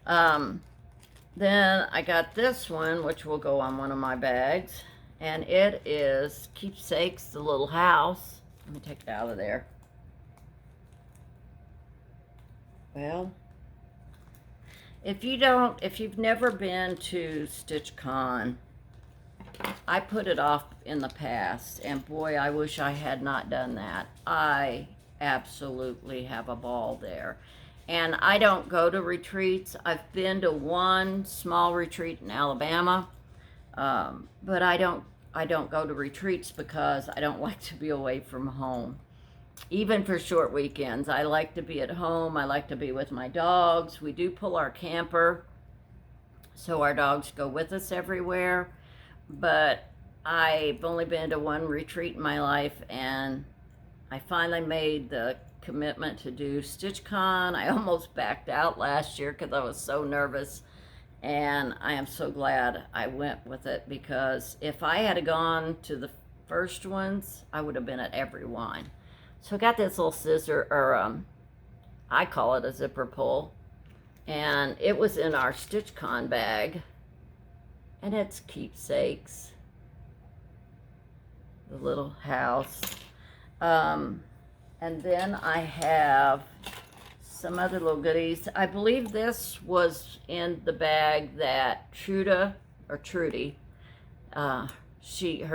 Then I got this one, which will go on one of my bags, and it is Keepsakes, the Little House. Let me take it out of there. Well, if you've never been to StitchCon, I put it off in the past, and boy, I wish I had not done that. I absolutely have a ball there. And I don't go to retreats. I've been to one small retreat in Alabama, but I don't go to retreats because I don't like to be away from home. Even for short weekends, I like to be at home. I like to be with my dogs. We do pull our camper, so our dogs go with us everywhere. But I've only been to one retreat in my life, and I finally made the commitment to do StitchCon. I almost backed out last year because I was so nervous, and I am so glad I went with it, because if I had gone to the first ones, I would have been at every one. So I got this little scissor, or I call it a zipper pull, and it was in our StitchCon bag, and it's keepsakes. The little house. And then I have some other little goodies. I believe this was in the bag that Trudy, her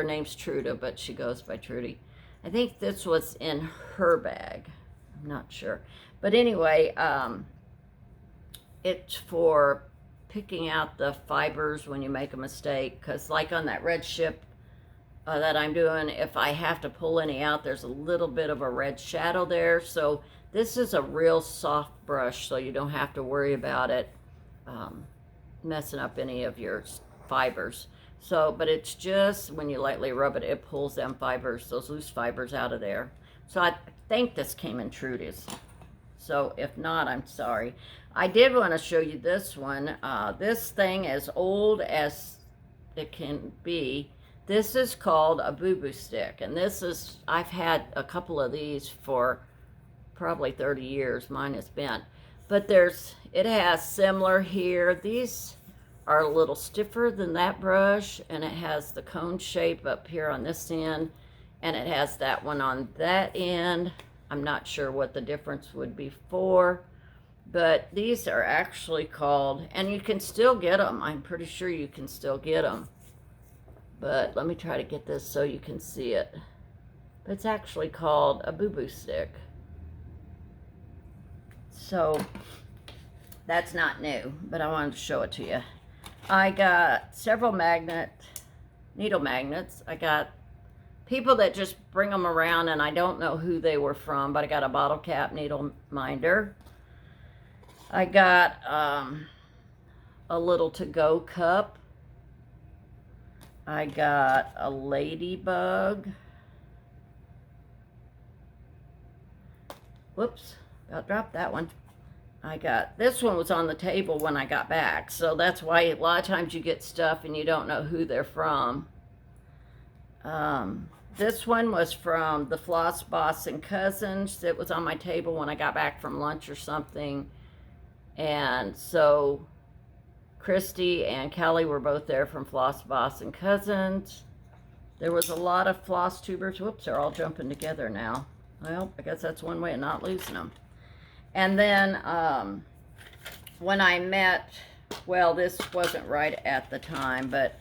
name's Truda, but she goes by Trudy. I think this was in her bag. I'm not sure. But anyway, it's for picking out the fibers when you make a mistake. Because like on that red ship that I'm doing, if I have to pull any out, there's a little bit of a red shadow there. So this is a real soft brush, so you don't have to worry about it messing up any of your fibers. So, but it's just when you lightly rub it, it pulls them fibers, those loose fibers out of there. So I think this came in Trudy's. So if not, I'm sorry. I did want to show you this one. This thing as old as it can be. This is called a boo-boo stick. And this is, I've had a couple of these for probably 30 years. Mine is bent. But it has similar here. These are a little stiffer than that brush, and it has the cone shape up here on this end, and it has that one on that end. I'm not sure what the difference would be for, but these are actually called, and you can still get them. I'm pretty sure you can still get them, but let me try to get this so you can see it. It's actually called a boo-boo stick. So that's not new, but I wanted to show it to you. I got several needle magnets. I got people that just bring them around, and I don't know who they were from, but I got a bottle cap needle minder. I got a little to-go cup. I got a ladybug. Whoops, about dropped that one. This one was on the table when I got back, so that's why a lot of times you get stuff and you don't know who they're from. This one was from the Floss Boss and Cousins. It was on my table when I got back from lunch or something, and so Christy and Kelly were both there from Floss Boss and Cousins. There was a lot of floss tubers. Whoops, they're all jumping together now. Well, I guess that's one way of not losing them. And then when I met, well, this wasn't right at the time, but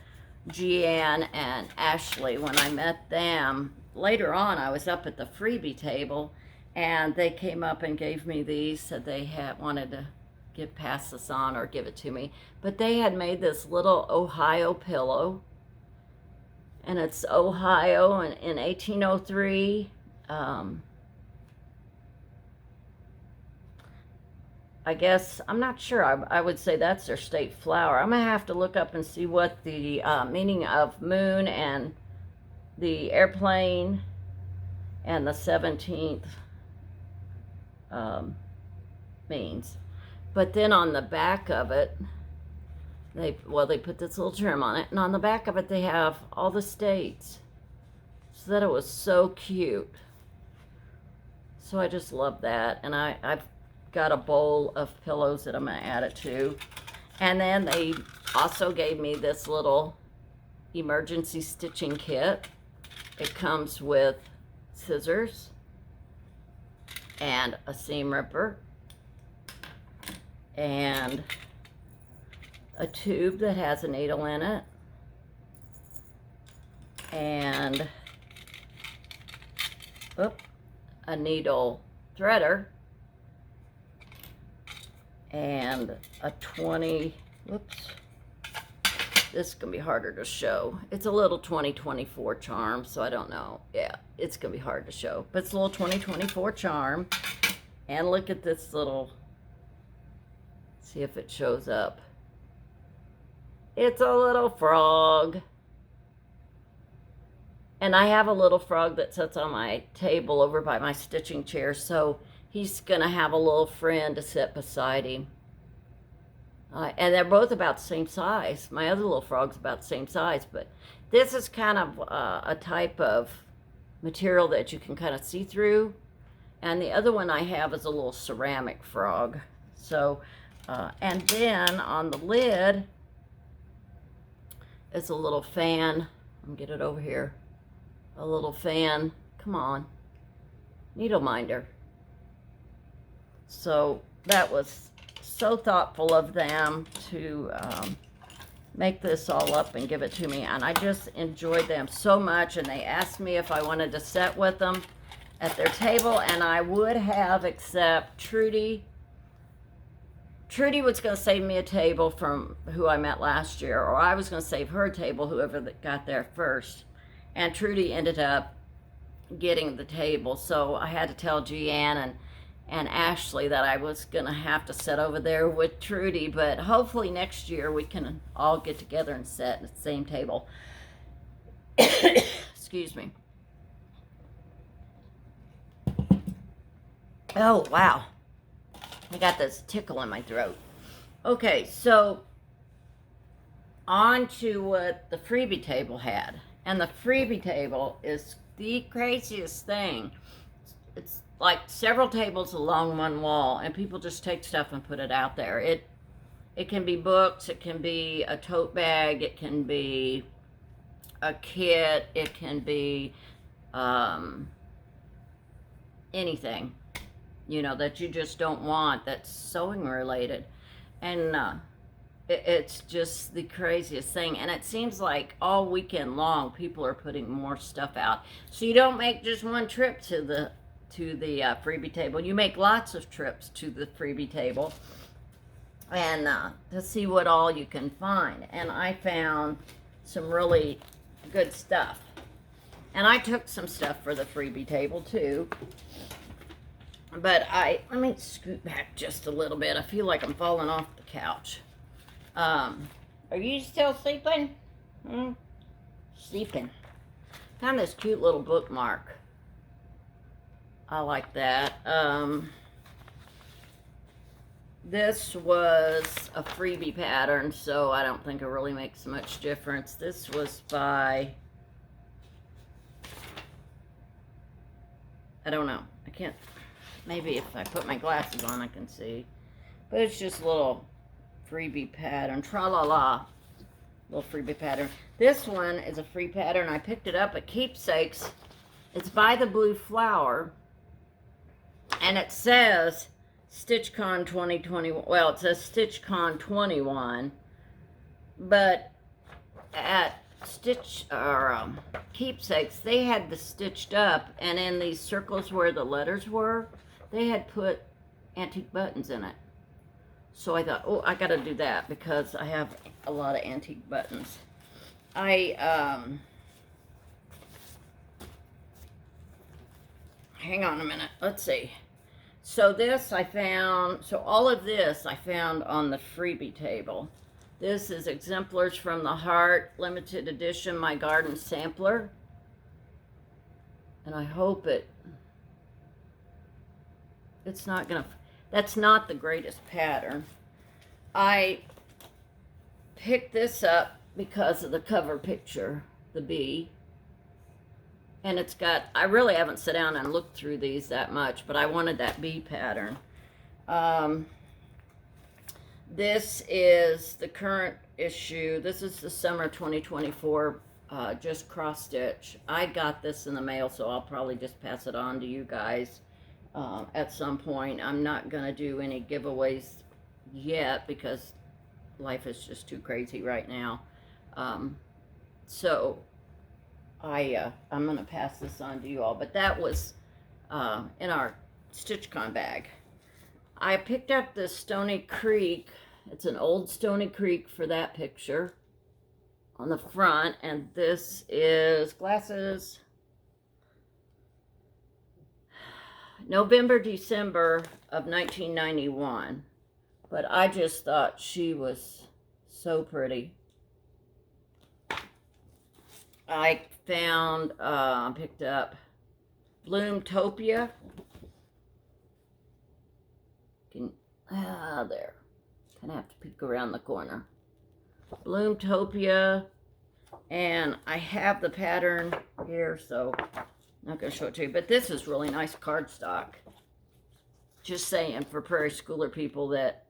Jeanne and Ashley, when I met them, later on I was up at the Freebie table, and they came up and gave me these, said they wanted to pass this on or give it to me. But they had made this little Ohio pillow, and it's Ohio in 1803. I guess, I'm not sure, I would say that's their state flower. I'm going to have to look up and see what the meaning of moon and the airplane and the 17th means. But then on the back of it, they put this little trim on it, and on the back of it they have all the states. So that it was so cute. So I just love that, and I've got a bowl of pillows that I'm going to add it to. And then they also gave me this little emergency stitching kit. It comes with scissors and a seam ripper and a tube that has a needle in it and a needle threader, and a 20, whoops, this is going to be harder to show. It's a little 2024 charm, so I don't know. Yeah, it's going to be hard to show. But it's a little 2024 charm. And look at this little, see if it shows up. It's a little frog. And I have a little frog that sits on my table over by my stitching chair, so he's going to have a little friend to sit beside him. And they're both about the same size. My other little frog's about the same size, but this is kind of a type of material that you can kind of see through. And the other one I have is a little ceramic frog. So, and then on the lid is a little fan. Let me get it over here. A little fan. Come on. Needle minder. So that was so thoughtful of them to make this all up and give it to me, and I just enjoyed them so much. And they asked me if I wanted to sit with them at their table, and I would have, except Trudy was going to save me a table from who I met last year, or I was going to save her a table, whoever that got there first, and Trudy ended up getting the table. So I had to tell Jeanne and Ashley that I was going to have to sit over there with Trudy, but hopefully next year we can all get together and sit at the same table. Excuse me. Oh, wow. I got this tickle in my throat. Okay, so on to what the Freebie table had. And the Freebie table is the craziest thing. It's like several tables along one wall, and people just take stuff and put it out there. It can be books, it can be a tote bag, it can be a kit, it can be anything, you know, that you just don't want that's sewing related. And it's just the craziest thing. And it seems like all weekend long people are putting more stuff out. So you don't make just one trip to the Freebie table. You make lots of trips to the Freebie table, and to see what all you can find. And I found some really good stuff. And I took some stuff for the Freebie table too. But let me scoot back just a little bit. I feel like I'm falling off the couch. Are you still sleeping? Sleeping. Found this cute little bookmark. I like that. This was a Freebie pattern, so I don't think it really makes much difference. This was by, I don't know. I can't, maybe if I put my glasses on I can see. But it's just a little Freebie pattern. Tra-la-la. Little Freebie pattern. This one is a free pattern. I picked it up at Keepsakes. It's by the Blue Flower. And it says StitchCon 2021. Well, it says StitchCon 21, but at Keepsakes, they had the stitched up, and in these circles where the letters were, they had put antique buttons in it. So I thought, oh, I got to do that because I have a lot of antique buttons. Hang on a minute. Let's see. So this I found, so all of this I found on the Freebie table. This is Exemplars from the Heart, limited edition, My Garden Sampler. And I hope it's not gonna, that's not the greatest pattern. I picked this up because of the cover picture, the bee. And it's got, I really haven't sat down and looked through these that much, but I wanted that bee pattern. This is the current issue. This is the summer 2024, just cross stitch. I got this in the mail, so I'll probably just pass it on to you guys at some point. I'm not going to do any giveaways yet because life is just too crazy right now. So I'm going to pass this on to you all, but that was in our StitchCon bag. I picked up this Stony Creek. It's an old Stony Creek for that picture on the front, and this is glasses. November, December of 1991. But I just thought she was so pretty. I found, picked up Bloomtopia. There. Kind of have to peek around the corner. Bloomtopia. And I have the pattern here, so I'm not going to show it to you. But this is really nice cardstock. Just saying, for prairie schooler people, that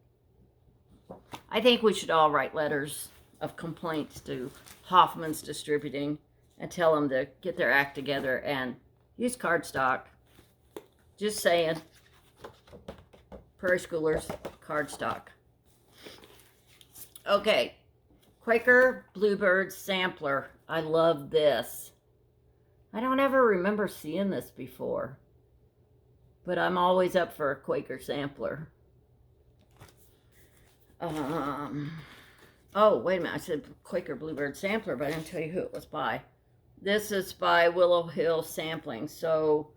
I think we should all write letters of complaints to Hoffman's Distributing and tell them to get their act together and use cardstock. Just saying. Prairie schoolers, cardstock. Okay. Quaker Bluebird Sampler. I love this. I don't ever remember seeing this before. But I'm always up for a Quaker Sampler. Oh, wait a minute. I said Quaker Bluebird Sampler, but I didn't tell you who it was by. This is by Willow Hill Sampling. So,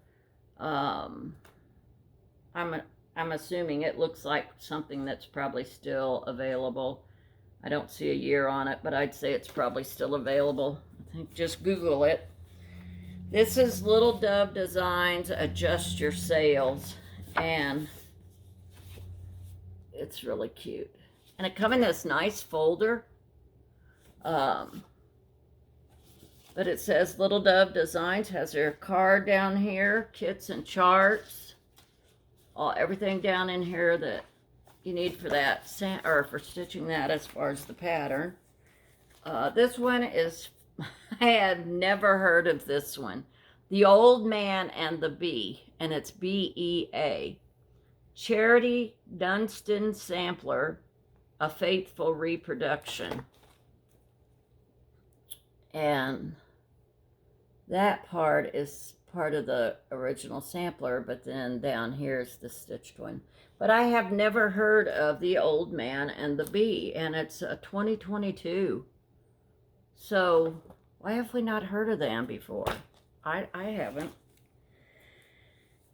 I'm assuming it looks like something that's probably still available. I don't see a year on it, but I'd say it's probably still available. I think just Google it. This is Little Dove Designs Adjust Your Sails, and it's really cute. And it comes in this nice folder. But it says Little Dove Designs, has their card down here, kits and charts, everything down in here that you need for that, or for stitching that as far as the pattern. This one is, I had never heard of this one. The Old Man and the Bee, and it's B-E-A. Charity Dunstan Sampler, A Faithful Reproduction. And that part is part of the original sampler, but then down here is the stitched one. But I have never heard of The Old Man and the Bee, and it's a 2022. So why have we not heard of them before? I haven't.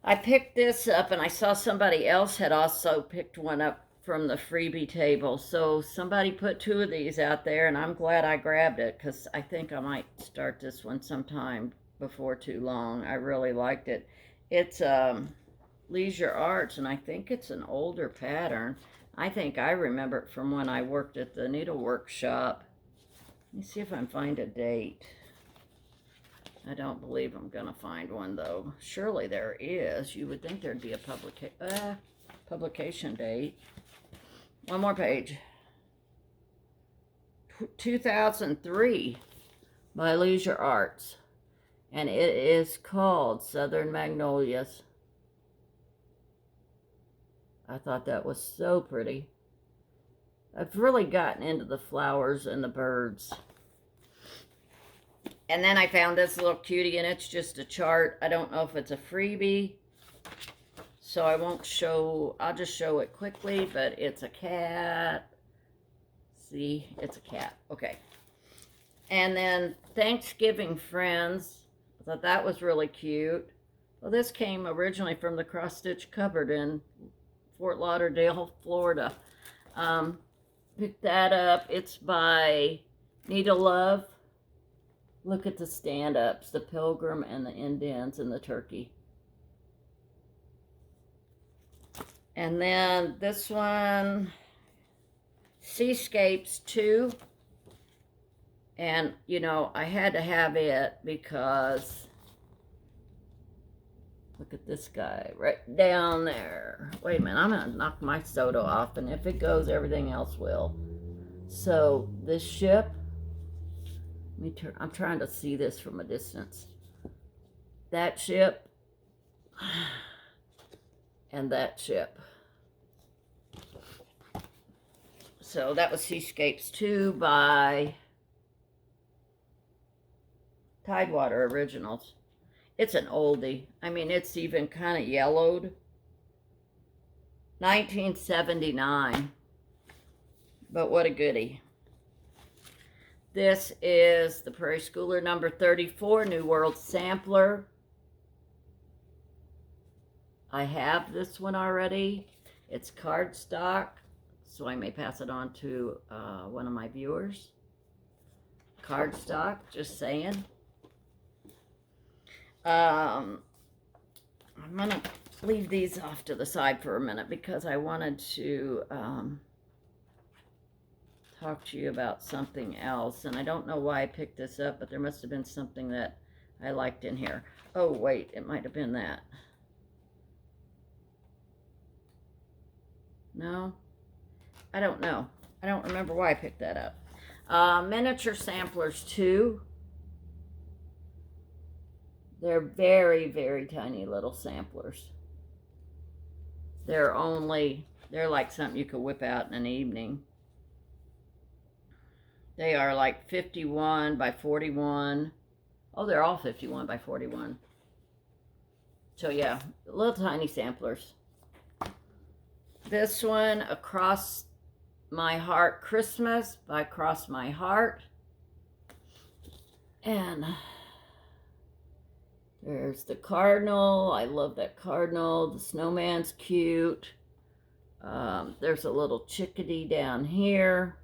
I picked this up, and I saw somebody else had also picked one up from the freebie table. So somebody put two of these out there, and I'm glad I grabbed it, because I think I might start this one sometime before too long. I really liked it. It's Leisure Arts, and I think it's an older pattern. I think I remember it from when I worked at the needlework shop. Let me see if I can find a date. I don't believe I'm going to find one, though. Surely there is. You would think there'd be a publication date. One more page. 2003 by Leisure Arts. And it is called Southern Magnolias. I thought that was so pretty. I've really gotten into the flowers and the birds. And then I found this little cutie, and it's just a chart. I don't know if it's a freebie, so I won't show, I'll just show it quickly, but it's a cat. See, it's a cat. Okay. And then Thanksgiving Friends. I thought that was really cute. Well, this came originally from the Cross Stitch Cupboard in Fort Lauderdale, Florida. Picked that up. It's by Needle Love. Look at the stand-ups, the pilgrim and the indents and the turkey. And then this one, Seascapes 2. And, you know, I had to have it because, look at this guy right down there. Wait a minute, I'm going to knock my soda off, and if it goes, everything else will. So, this ship, I'm trying to see this from a distance. That ship, and that ship. So, that was Seascapes 2 by Tidewater Originals. It's an oldie. I mean, it's even kind of yellowed. 1979. But what a goodie. This is the Prairie Schooler number 34, New World Sampler. I have this one already. It's cardstock, so I may pass it on to one of my viewers. Cardstock, just saying. I'm going to leave these off to the side for a minute because I wanted to talk to you about something else. And I don't know why I picked this up, but there must have been something that I liked in here. Oh, wait, it might have been that. No, I don't know. I don't remember why I picked that up. Miniature samplers 2. They're very, very tiny little samplers. They're like something you could whip out in an evening. They are like 51 by 41. Oh, they're all 51 by 41. So yeah, little tiny samplers. This one, Across My Heart Christmas by Cross My Heart. And there's the cardinal. I love that cardinal. The snowman's cute. There's a little chickadee down here.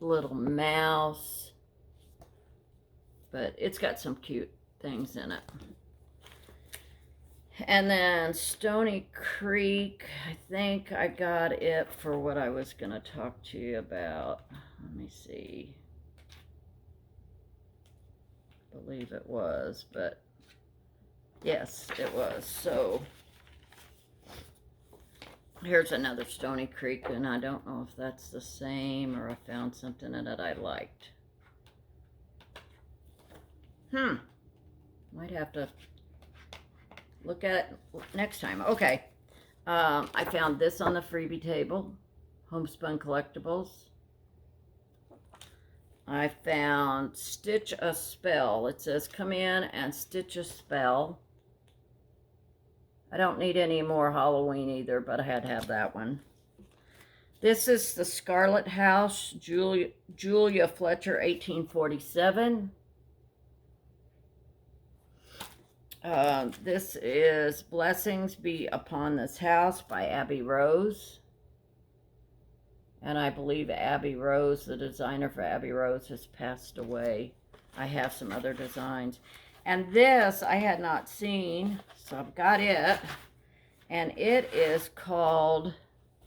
Little mouse. But it's got some cute things in it. And then Stony Creek, I think I got it for what I was going to talk to you about. Let me see. I believe it was, but yes, it was. So here's another Stony Creek, and I don't know if that's the same or I found something in it I liked. Might have to look at it next time. Okay. I found this on the freebie table. Homespun Collectibles. I found Stitch a Spell. It says come in and stitch a spell. I don't need any more Halloween either, but I had to have that one. This is the Scarlet House, Julia Fletcher, 1847. This is Blessings Be Upon This House by Abby Rose. And I believe Abby Rose, the designer for Abby Rose, has passed away. I have some other designs. And this I had not seen, so I've got it. And it is called,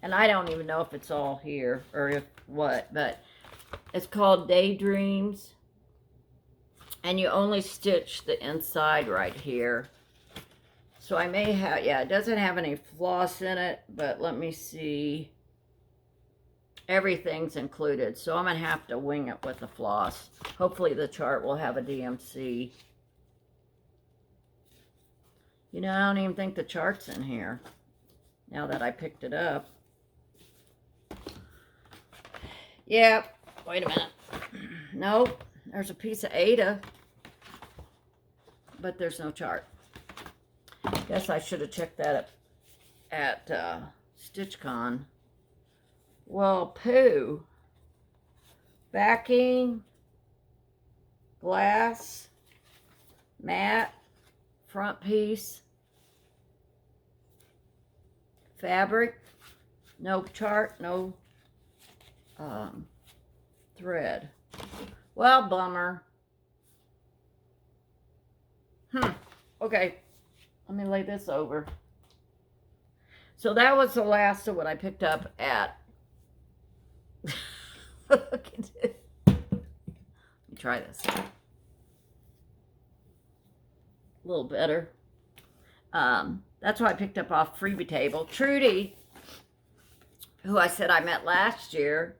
and I don't even know if it's all here or if what, but it's called Daydreams. And you only stitch the inside right here. So I may have, yeah, it doesn't have any floss in it, but let me see. Everything's included, so I'm going to have to wing it with the floss. Hopefully the chart will have a DMC. You know, I don't even think the chart's in here, now that I picked it up. Yep, wait a minute. Nope, there's a piece of Ada, but there's no chart. Guess I should have checked that at StitchCon. Well, poo. Backing, glass, mat, front piece, fabric, no chart, no thread. Well, bummer. Okay, let me lay this over. So that was the last of what I picked up at. Let me try this. A little better. That's what I picked up off Freebie table. Trudy, who I said I met last year,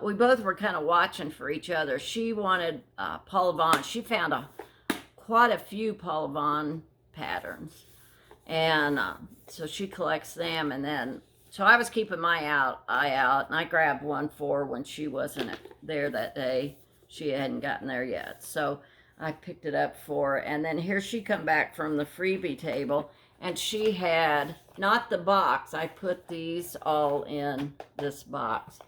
we both were kind of watching for each other. She wanted Paula Vaughn. She found quite a few Paula Vaughn patterns. And so she collects them. And then, so I was keeping my eye out. And I grabbed one for when she wasn't there that day. she hadn't gotten there yet. So I picked it up for her. And then here she come back from the freebie table, and she had, not the box, I put these all in this box,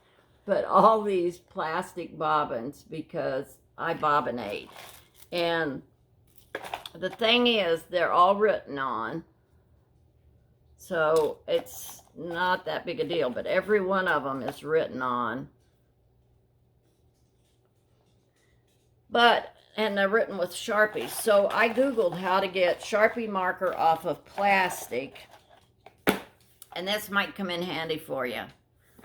but all these plastic bobbins because I bobbinate. And the thing is, they're all written on, so it's not that big a deal, but every one of them is written on. And they're written with Sharpies. So I Googled how to get Sharpie marker off of plastic, and this might come in handy for you.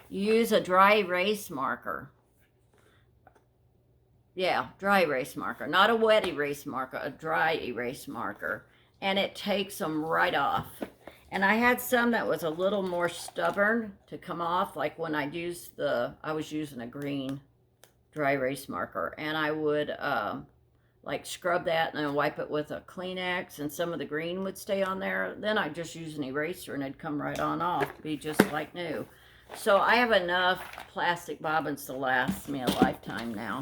You use a dry erase marker. Yeah, dry erase marker. Not a wet erase marker, a dry erase marker. And it takes them right off. And I had some that was a little more stubborn to come off, like when I was using a green dry erase marker. And I would like scrub that and then wipe it with a Kleenex, and some of the green would stay on there. Then I'd just use an eraser and it'd come right on off, be just like new. So I have enough plastic bobbins to last me a lifetime now.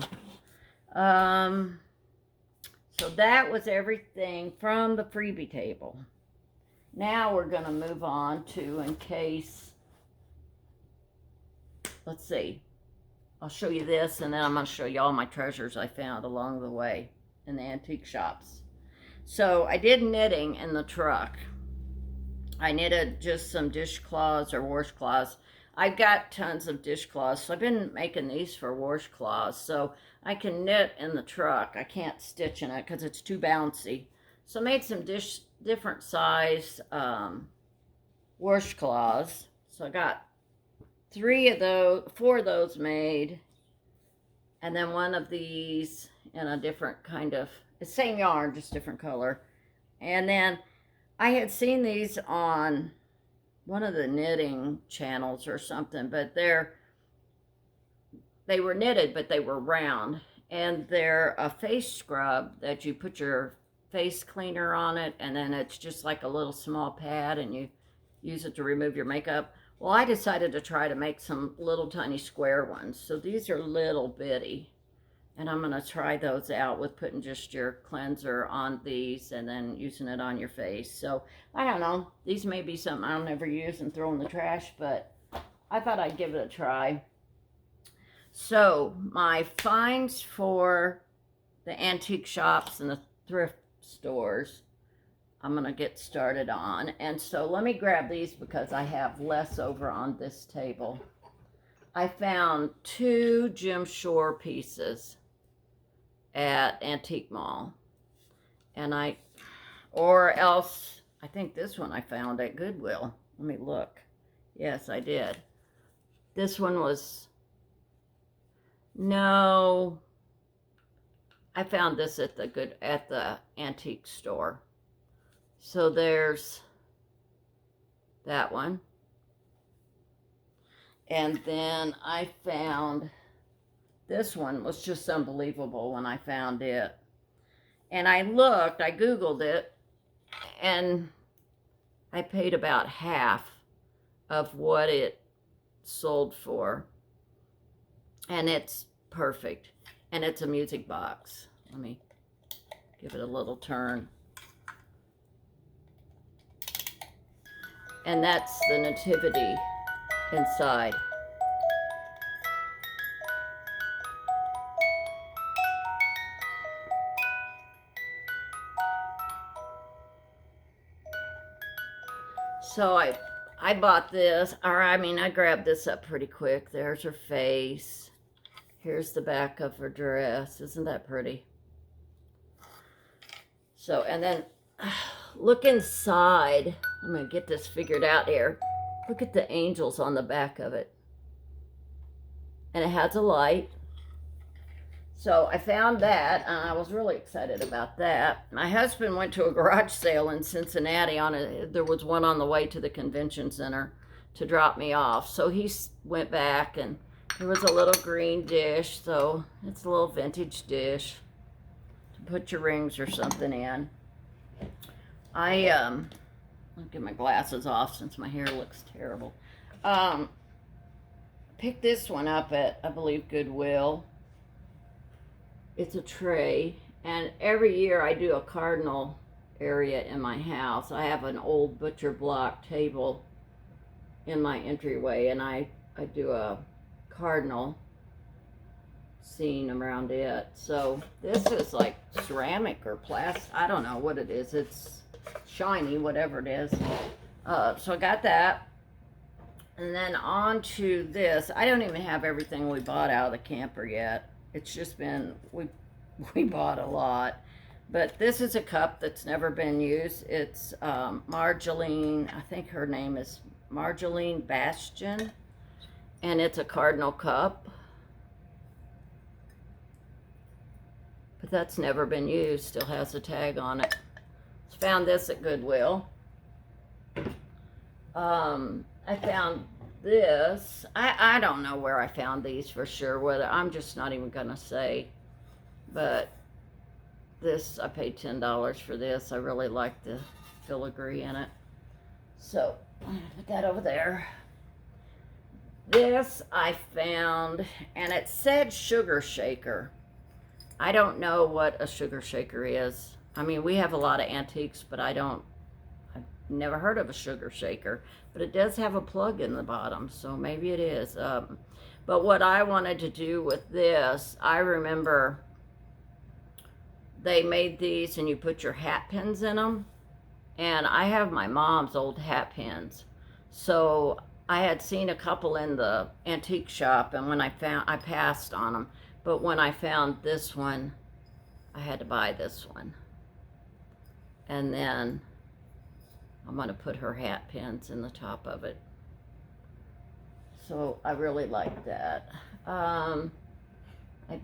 So that was everything from the freebie table. Now we're going to move on to, in case, let's see, I'll show you this, and then I'm going to show you all my treasures I found along the way in the antique shops. So I did knitting in the truck. I knitted just some dishcloths or washcloths. I've got tons of dishcloths, so I've been making these for washcloths. So I can knit in the truck. I can't stitch in it because it's too bouncy. So I made some different size washcloths. So I got 4 of those made, and then one of these in a different kind of, the same yarn, just different color. And then I had seen these on one of the knitting channels or something, but they were knitted, but they were round, and they're a face scrub that you put your face cleaner on it, and then it's just like a little small pad, and you use it to remove your makeup. Well, I decided to try to make some little tiny square ones. So these are little bitty, and I'm going to try those out with putting just your cleanser on these and then using it on your face. So I don't know, these may be something I'll never use and throw in the trash, but I thought I'd give it a try. So my finds for the antique shops and the thrift stores, I'm going to get started on. And so let me grab these because I have less over on this table. I found 2 Jim Shore pieces at Antique Mall. And or else, I think this one I found at Goodwill. Let me look. Yes, I did. This one was, no, I found this at the antique store. So there's that one. And then I found, this one was just unbelievable when I found it. And I Googled it, and I paid about half of what it sold for. And it's perfect. And it's a music box. Let me give it a little turn. And that's the nativity inside. So I bought this, I grabbed this up pretty quick. There's her face. Here's the back of her dress. Isn't that pretty? So, and then look inside. I'm going to get this figured out here. Look at the angels on the back of it. And it has a light. So I found that, and I was really excited about that. My husband went to a garage sale in Cincinnati. There was one on the way to the convention center to drop me off. So he went back, and there was a little green dish. So it's a little vintage dish to put your rings or something in. I'll get my glasses off since my hair looks terrible. Picked this one up at, I believe, Goodwill. It's a tray, and every year I do a cardinal area in my house. I have an old butcher block table in my entryway, and I do a cardinal scene around it. So this is like ceramic or plastic. I don't know what it is. It's shiny, whatever it is. So I got that. And then on to this. I don't even have everything we bought out of the camper yet. It's just been, we bought a lot. But this is a cup that's never been used. It's Marjolaine, I think her name is Marjolaine Bastion. And it's a cardinal cup. But that's never been used. Still has a tag on it. Found this at Goodwill. I found this. I don't know where I found these for sure. Whether I'm just not even gonna say. But this, I paid $10 for this. I really like the filigree in it. So I'm gonna put that over there. This I found, and it said sugar shaker. I don't know what a sugar shaker is. I mean, we have a lot of antiques, but I've never heard of a sugar shaker. But it does have a plug in the bottom, so maybe it is. But what I wanted to do with this, I remember they made these and you put your hat pins in them. And I have my mom's old hat pins. So I had seen a couple in the antique shop, and when I passed on them. But when I found this one, I had to buy this one. And then I'm going to put her hat pins in the top of it. So I really like that. I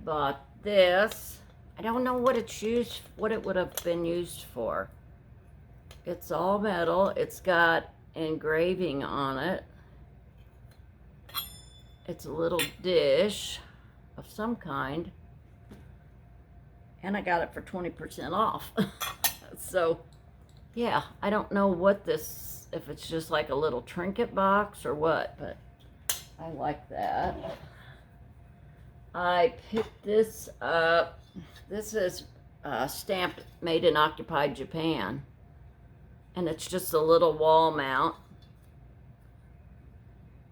bought this. I don't know what it's used, what it would have been used for. It's all metal. It's got engraving on it. It's a little dish of some kind. And I got it for 20% off. So, yeah, I don't know what this, if it's just like a little trinket box or what, but I like that. I picked this up. This is stamped made in occupied Japan. And it's just a little wall mount.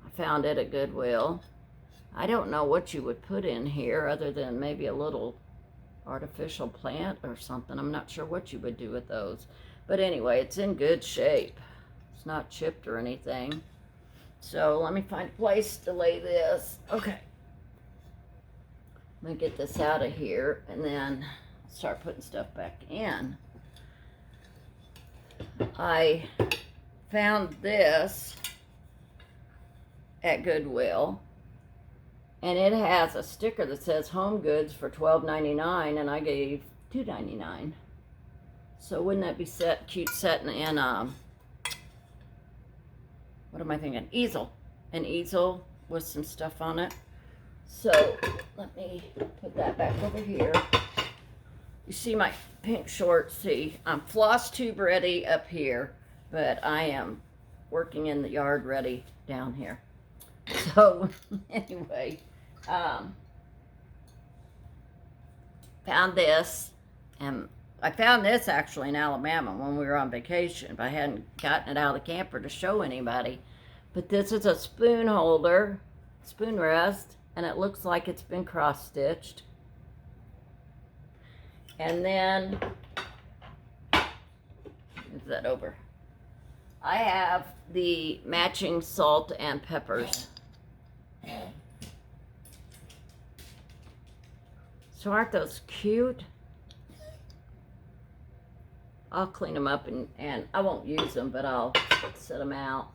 I found it at Goodwill. I don't know what you would put in here other than maybe a little artificial plant or something. I'm not sure what you would do with those. But anyway, it's in good shape. It's not chipped or anything. So let me find a place to lay this. Okay. Let me get this out of here and then start putting stuff back in. I found this at Goodwill, and it has a sticker that says Home Goods for $12.99, and I gave $2.99. So wouldn't that be cute setting in what am I thinking? Easel. An easel with some stuff on it. So let me put that back over here. You see my pink shorts. See, I'm Flosstube ready up here, but I am working in the yard ready down here. So anyway, found this, and I found this actually in Alabama when we were on vacation, but I hadn't gotten it out of the camper to show anybody. But this is a spoon holder, spoon rest, and it looks like it's been cross-stitched. And then, move that over. I have the matching salt and peppers. So aren't those cute? I'll clean them up and I won't use them, but I'll set them out.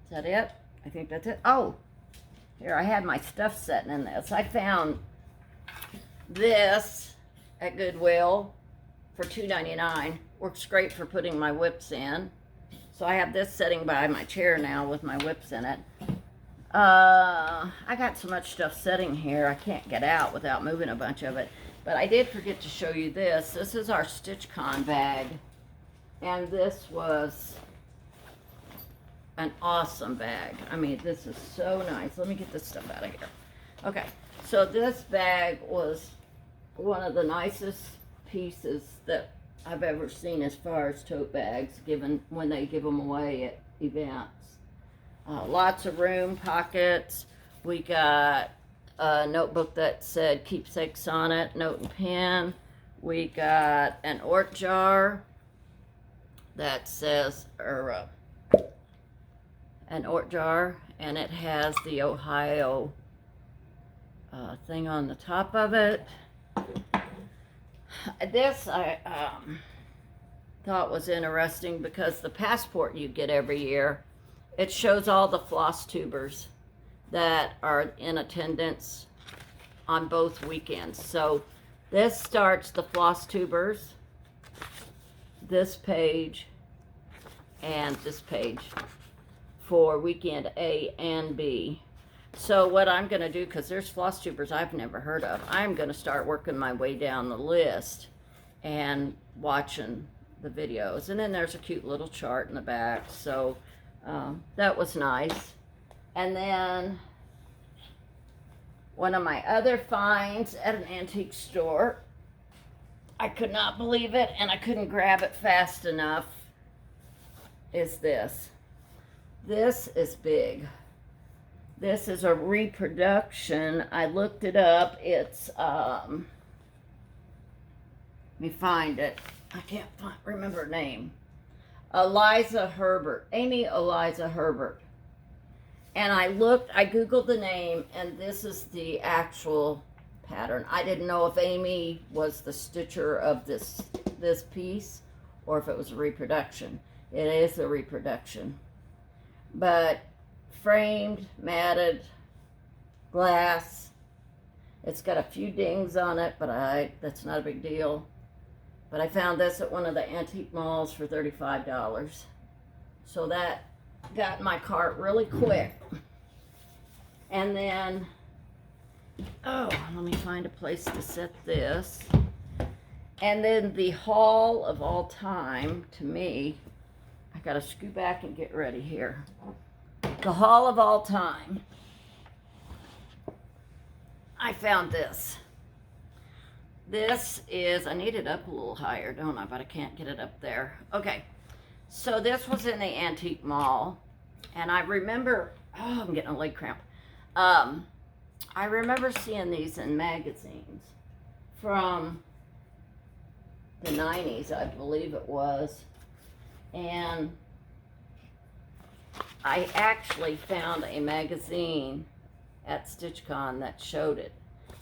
Is that it? I think that's it. Oh, here, I had my stuff sitting in this. I found this at Goodwill for $2.99. Works great for putting my whips in. So I have this sitting by my chair now with my whips in it. I got so much stuff sitting here, I can't get out without moving a bunch of it. But I did forget to show you this. This is our StitchCon bag. And this was an awesome bag. I mean, this is so nice. Let me get this stuff out of here. Okay, so this bag was one of the nicest pieces that I've ever seen as far as tote bags, given when they give them away at events. Lots of room, pockets. We got a notebook that said keepsakes on it, note and pen. We got an Ort jar that says, an Ort jar, and it has the Ohio thing on the top of it. This I thought was interesting because the passport you get every year, it shows all the Flosstubers that are in attendance on both weekends. So this starts the Flosstubers, this page, and this page for weekend A and B. So what I'm going to do, because there's Flosstubers I've never heard of, I'm going to start working my way down the list and watching the videos. And then there's a cute little chart in the back. So that was nice. And then one of my other finds at an antique store, I could not believe it and I couldn't grab it fast enough, is this. This is big. This is a reproduction. I looked it up. It's, let me find it. I can't remember her name. Amy Eliza Herbert. And I Googled the name, and this is the actual pattern. I didn't know if Amy was the stitcher of this piece or if it was a reproduction. It is a reproduction. But framed, matted, glass. It's got a few dings on it, but that's not a big deal. But I found this at one of the antique malls for $35. So that got in my cart really quick. And then, let me find a place to set this. And then the haul of all time, to me, I gotta scoot back and get ready here. The haul of all time, I found this. This is, I need it up a little higher, don't I? But I can't get it up there. Okay, so this was in the antique mall, and I remember, I'm getting a leg cramp. I remember seeing these in magazines from the 90s, I believe it was, and I actually found a magazine at StitchCon that showed it.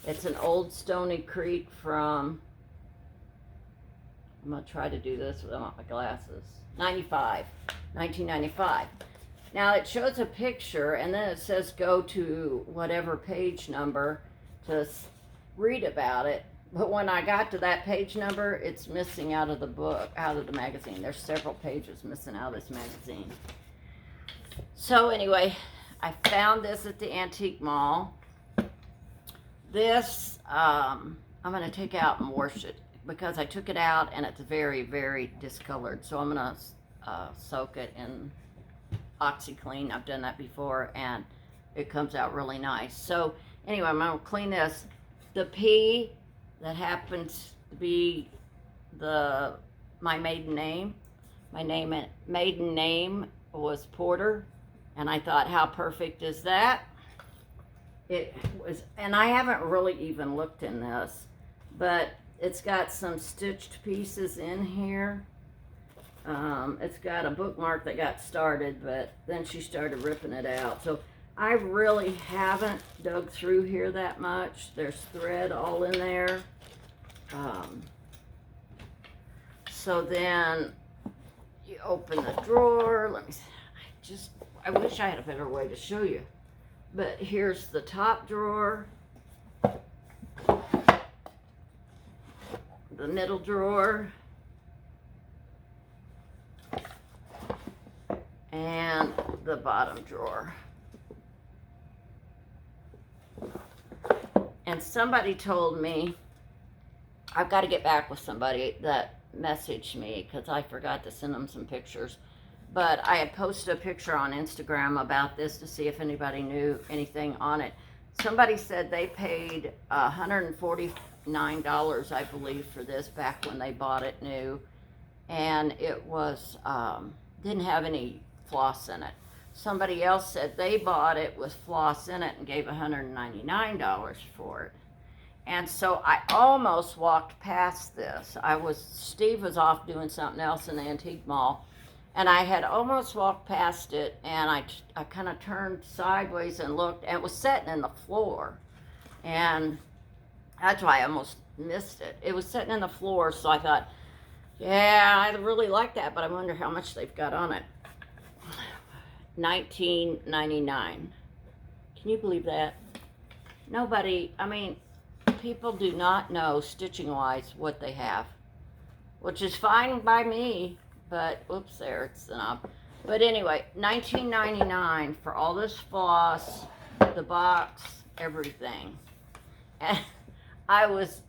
It's an old Stony Creek from, I'm going to try to do this without my glasses, 1995. Now it shows a picture and then it says go to whatever page number to read about it. But when I got to that page number, it's missing out of the book, out of the magazine. There's several pages missing out of this magazine. So anyway, I found this at the antique mall. This, I'm going to take out and wash it because I took it out and it's very, very discolored. So I'm going to soak it in OxyClean. I've done that before and it comes out really nice. So anyway, I'm going to clean this. The P that happens to be my maiden name. My maiden name was Porter, and I thought, how perfect is that? It was, and I haven't really even looked in this, but it's got some stitched pieces in here. It's got a bookmark that got started, but then she started ripping it out. So I really haven't dug through here that much. There's thread all in there. So then you open the drawer. Let me see. I wish I had a better way to show you. But here's the top drawer. The middle drawer. And the bottom drawer. And somebody told me, I've got to get back with somebody that messaged me because I forgot to send them some pictures. but I had posted a picture on Instagram about this to see if anybody knew anything on it. Somebody said they paid $149, I believe, for this back when they bought it new, and it was didn't have any floss in it. Somebody else said they bought it with floss in it and gave $199 for it. And so I almost walked past this. Steve was off doing something else in the antique mall, and I had almost walked past it, and I kind of turned sideways and looked, and it was sitting in the floor. And that's why I almost missed it. It was sitting in the floor, so I thought, yeah, I really like that, but I wonder how much they've got on it. $19.99. Can you believe that? Nobody, I mean, people do not know, stitching-wise, what they have, which is fine by me. But, oops, there, it's the knob. But anyway, $19.99 for all this floss, the box, everything. And I was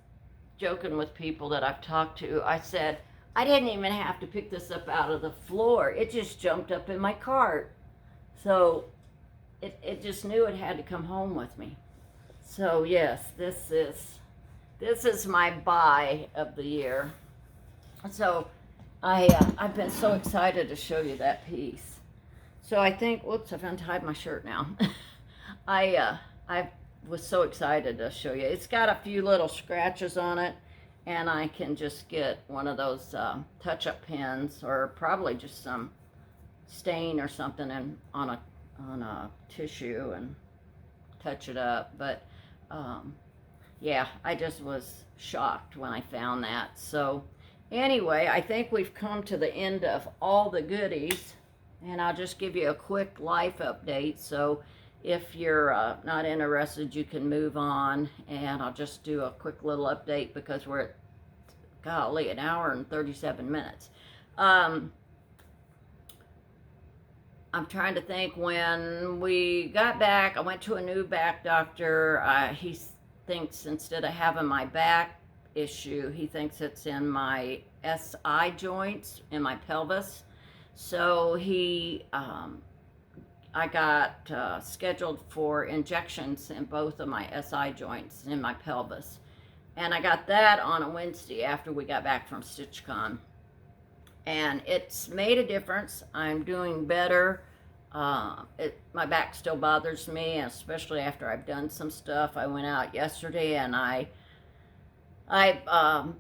joking with people that I've talked to. I said, I didn't even have to pick this up out of the floor. It just jumped up in my cart. So, it just knew it had to come home with me. So, yes, this is my buy of the year. So, I've been so excited to show you that piece. So I think, whoops, I've untied my shirt now. I was so excited to show you. It's got a few little scratches on it, and I can just get one of those touch-up pens, or probably just some stain or something on a tissue and touch it up. But yeah, I just was shocked when I found that. So anyway, I think we've come to the end of all the goodies, and I'll just give you a quick life update. So if you're not interested, you can move on, and I'll just do a quick little update because we're at, golly, an hour and 37 minutes. I'm trying to think. When we got back, I went to a new back doctor. He thinks instead of having my back issue, he thinks it's in my SI joints, in my pelvis. So I got scheduled for injections in both of my SI joints in my pelvis, and I got that on a Wednesday after we got back from StitchCon, and it's made a difference. I'm doing better. My back still bothers me, especially after I've done some stuff. I went out yesterday and I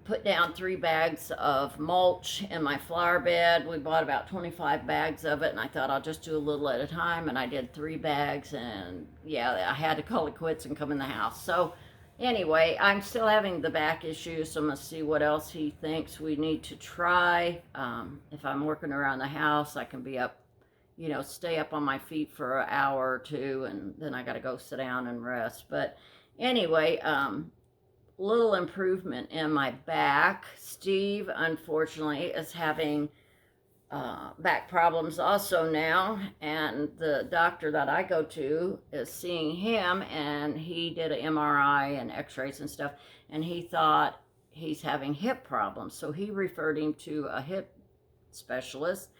put down 3 bags of mulch in my flower bed. We bought about 25 bags of it, and I thought I'll just do a little at a time, and I did 3 bags, and yeah, I had to call it quits and come in the house. So anyway, I'm still having the back issue, so I'm going to see what else he thinks we need to try. If I'm working around the house, I can be up, stay up on my feet for an hour or two, and then I got to go sit down and rest. But anyway, little improvement in my back. Steve, unfortunately, is having back problems also now, and the doctor that I go to is seeing him, and he did an MRI and x-rays and stuff, and he thought he's having hip problems, so he referred him to a hip specialist.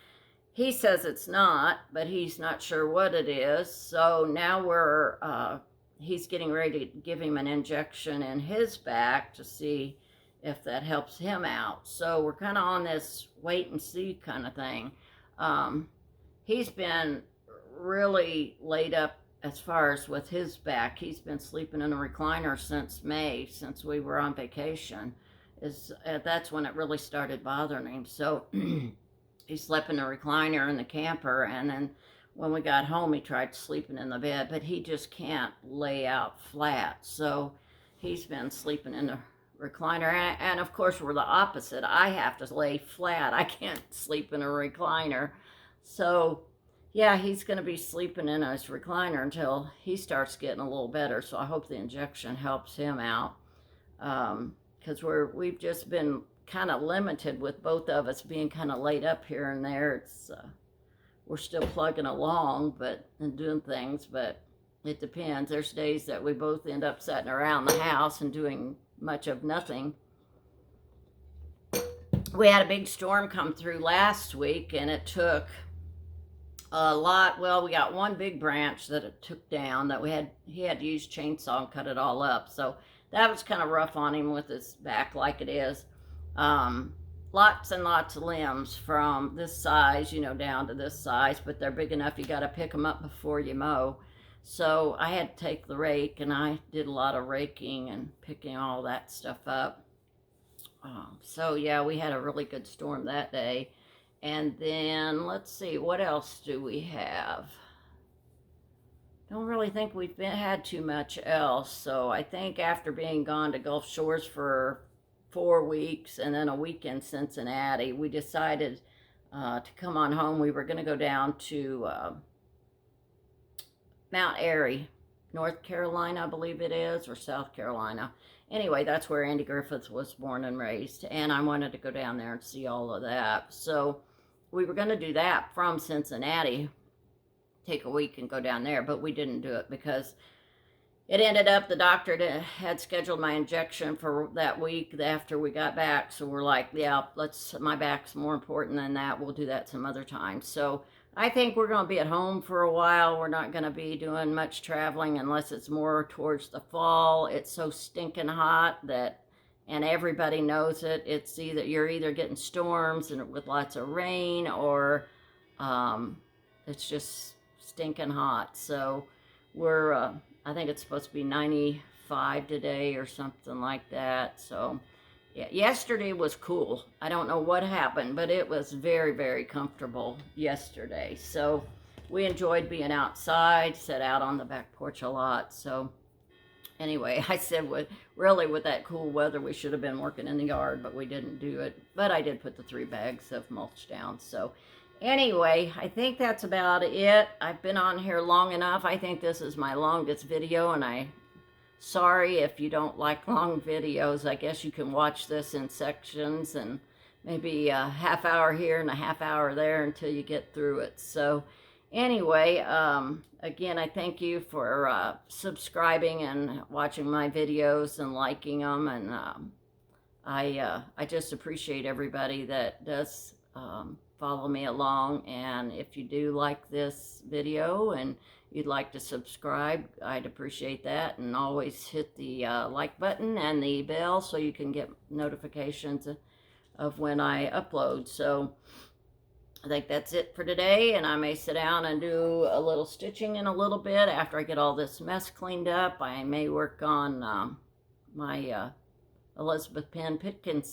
He says it's not, but he's not sure what it is. So now he's getting ready to give him an injection in his back to see if that helps him out. So we're kind of on this wait and see kind of thing. He's been really laid up as far as with his back. He's been sleeping in a recliner since May, since we were on vacation. That's when it really started bothering him. So he slept in a recliner in the camper, and then when we got home, he tried sleeping in the bed, but he just can't lay out flat. So he's been sleeping in the recliner, and of course we're the opposite. I have to lay flat. I can't sleep in a recliner. So yeah, he's going to be sleeping in his recliner until he starts getting a little better. So I hope the injection helps him out, because we've just been kind of limited with both of us being kind of laid up here and there. We're still plugging along and doing things, but it depends. There's days that we both end up sitting around the house and doing much of nothing. We had a big storm come through last week, and it took A lot. Well, we got one big branch that it took down that he had to use chainsaw and cut it all up. So that was kind of rough on him with his back like it is. Um, Lots and lots of limbs from this size, down to this size, but they're big enough you got to pick them up before you mow. So I had to take the rake, and I did a lot of raking and picking all that stuff up. So yeah, we had a really good storm that day. And then let's see, what else do we have? Don't really think we've had too much else. So I think after being gone to Gulf Shores for 4 weeks and then a week in Cincinnati, we decided to come on home. We were going to go down to Mount Airy, North Carolina, I believe it is, or South Carolina. Anyway, that's where Andy Griffith was born and raised, and I wanted to go down there and see all of that. So we were going to do that from Cincinnati, take a week and go down there, but we didn't do it because it ended up the doctor had scheduled my injection for that week after we got back. So we're like, yeah, my back's more important than that. We'll do that some other time. So I think we're going to be at home for a while. We're not going to be doing much traveling unless it's more towards the fall. It's so stinking hot and everybody knows it. You're either getting storms and with lots of rain, or it's just stinking hot. So I think it's supposed to be 95 today or something like that. So yeah, yesterday was cool. I don't know what happened, but it was very, very comfortable yesterday. So we enjoyed being outside, sat out on the back porch a lot. So anyway, I said with that cool weather, we should have been working in the yard, but we didn't do it. But I did put the 3 bags of mulch down. So anyway, I think that's about it. I've been on here long enough. I think this is my longest video, and sorry if you don't like long videos. I guess you can watch this in sections and maybe a half hour here and a half hour there until you get through it. So anyway, again, I thank you for subscribing and watching my videos and liking them. And I just appreciate everybody that does follow me along. And if you do like this video and you'd like to subscribe, I'd appreciate that. And always hit the like button and the bell so you can get notifications of when I upload. So I think that's it for today, and I may sit down and do a little stitching in a little bit after I get all this mess cleaned up. I may work on my Elizabeth Penn Pitkins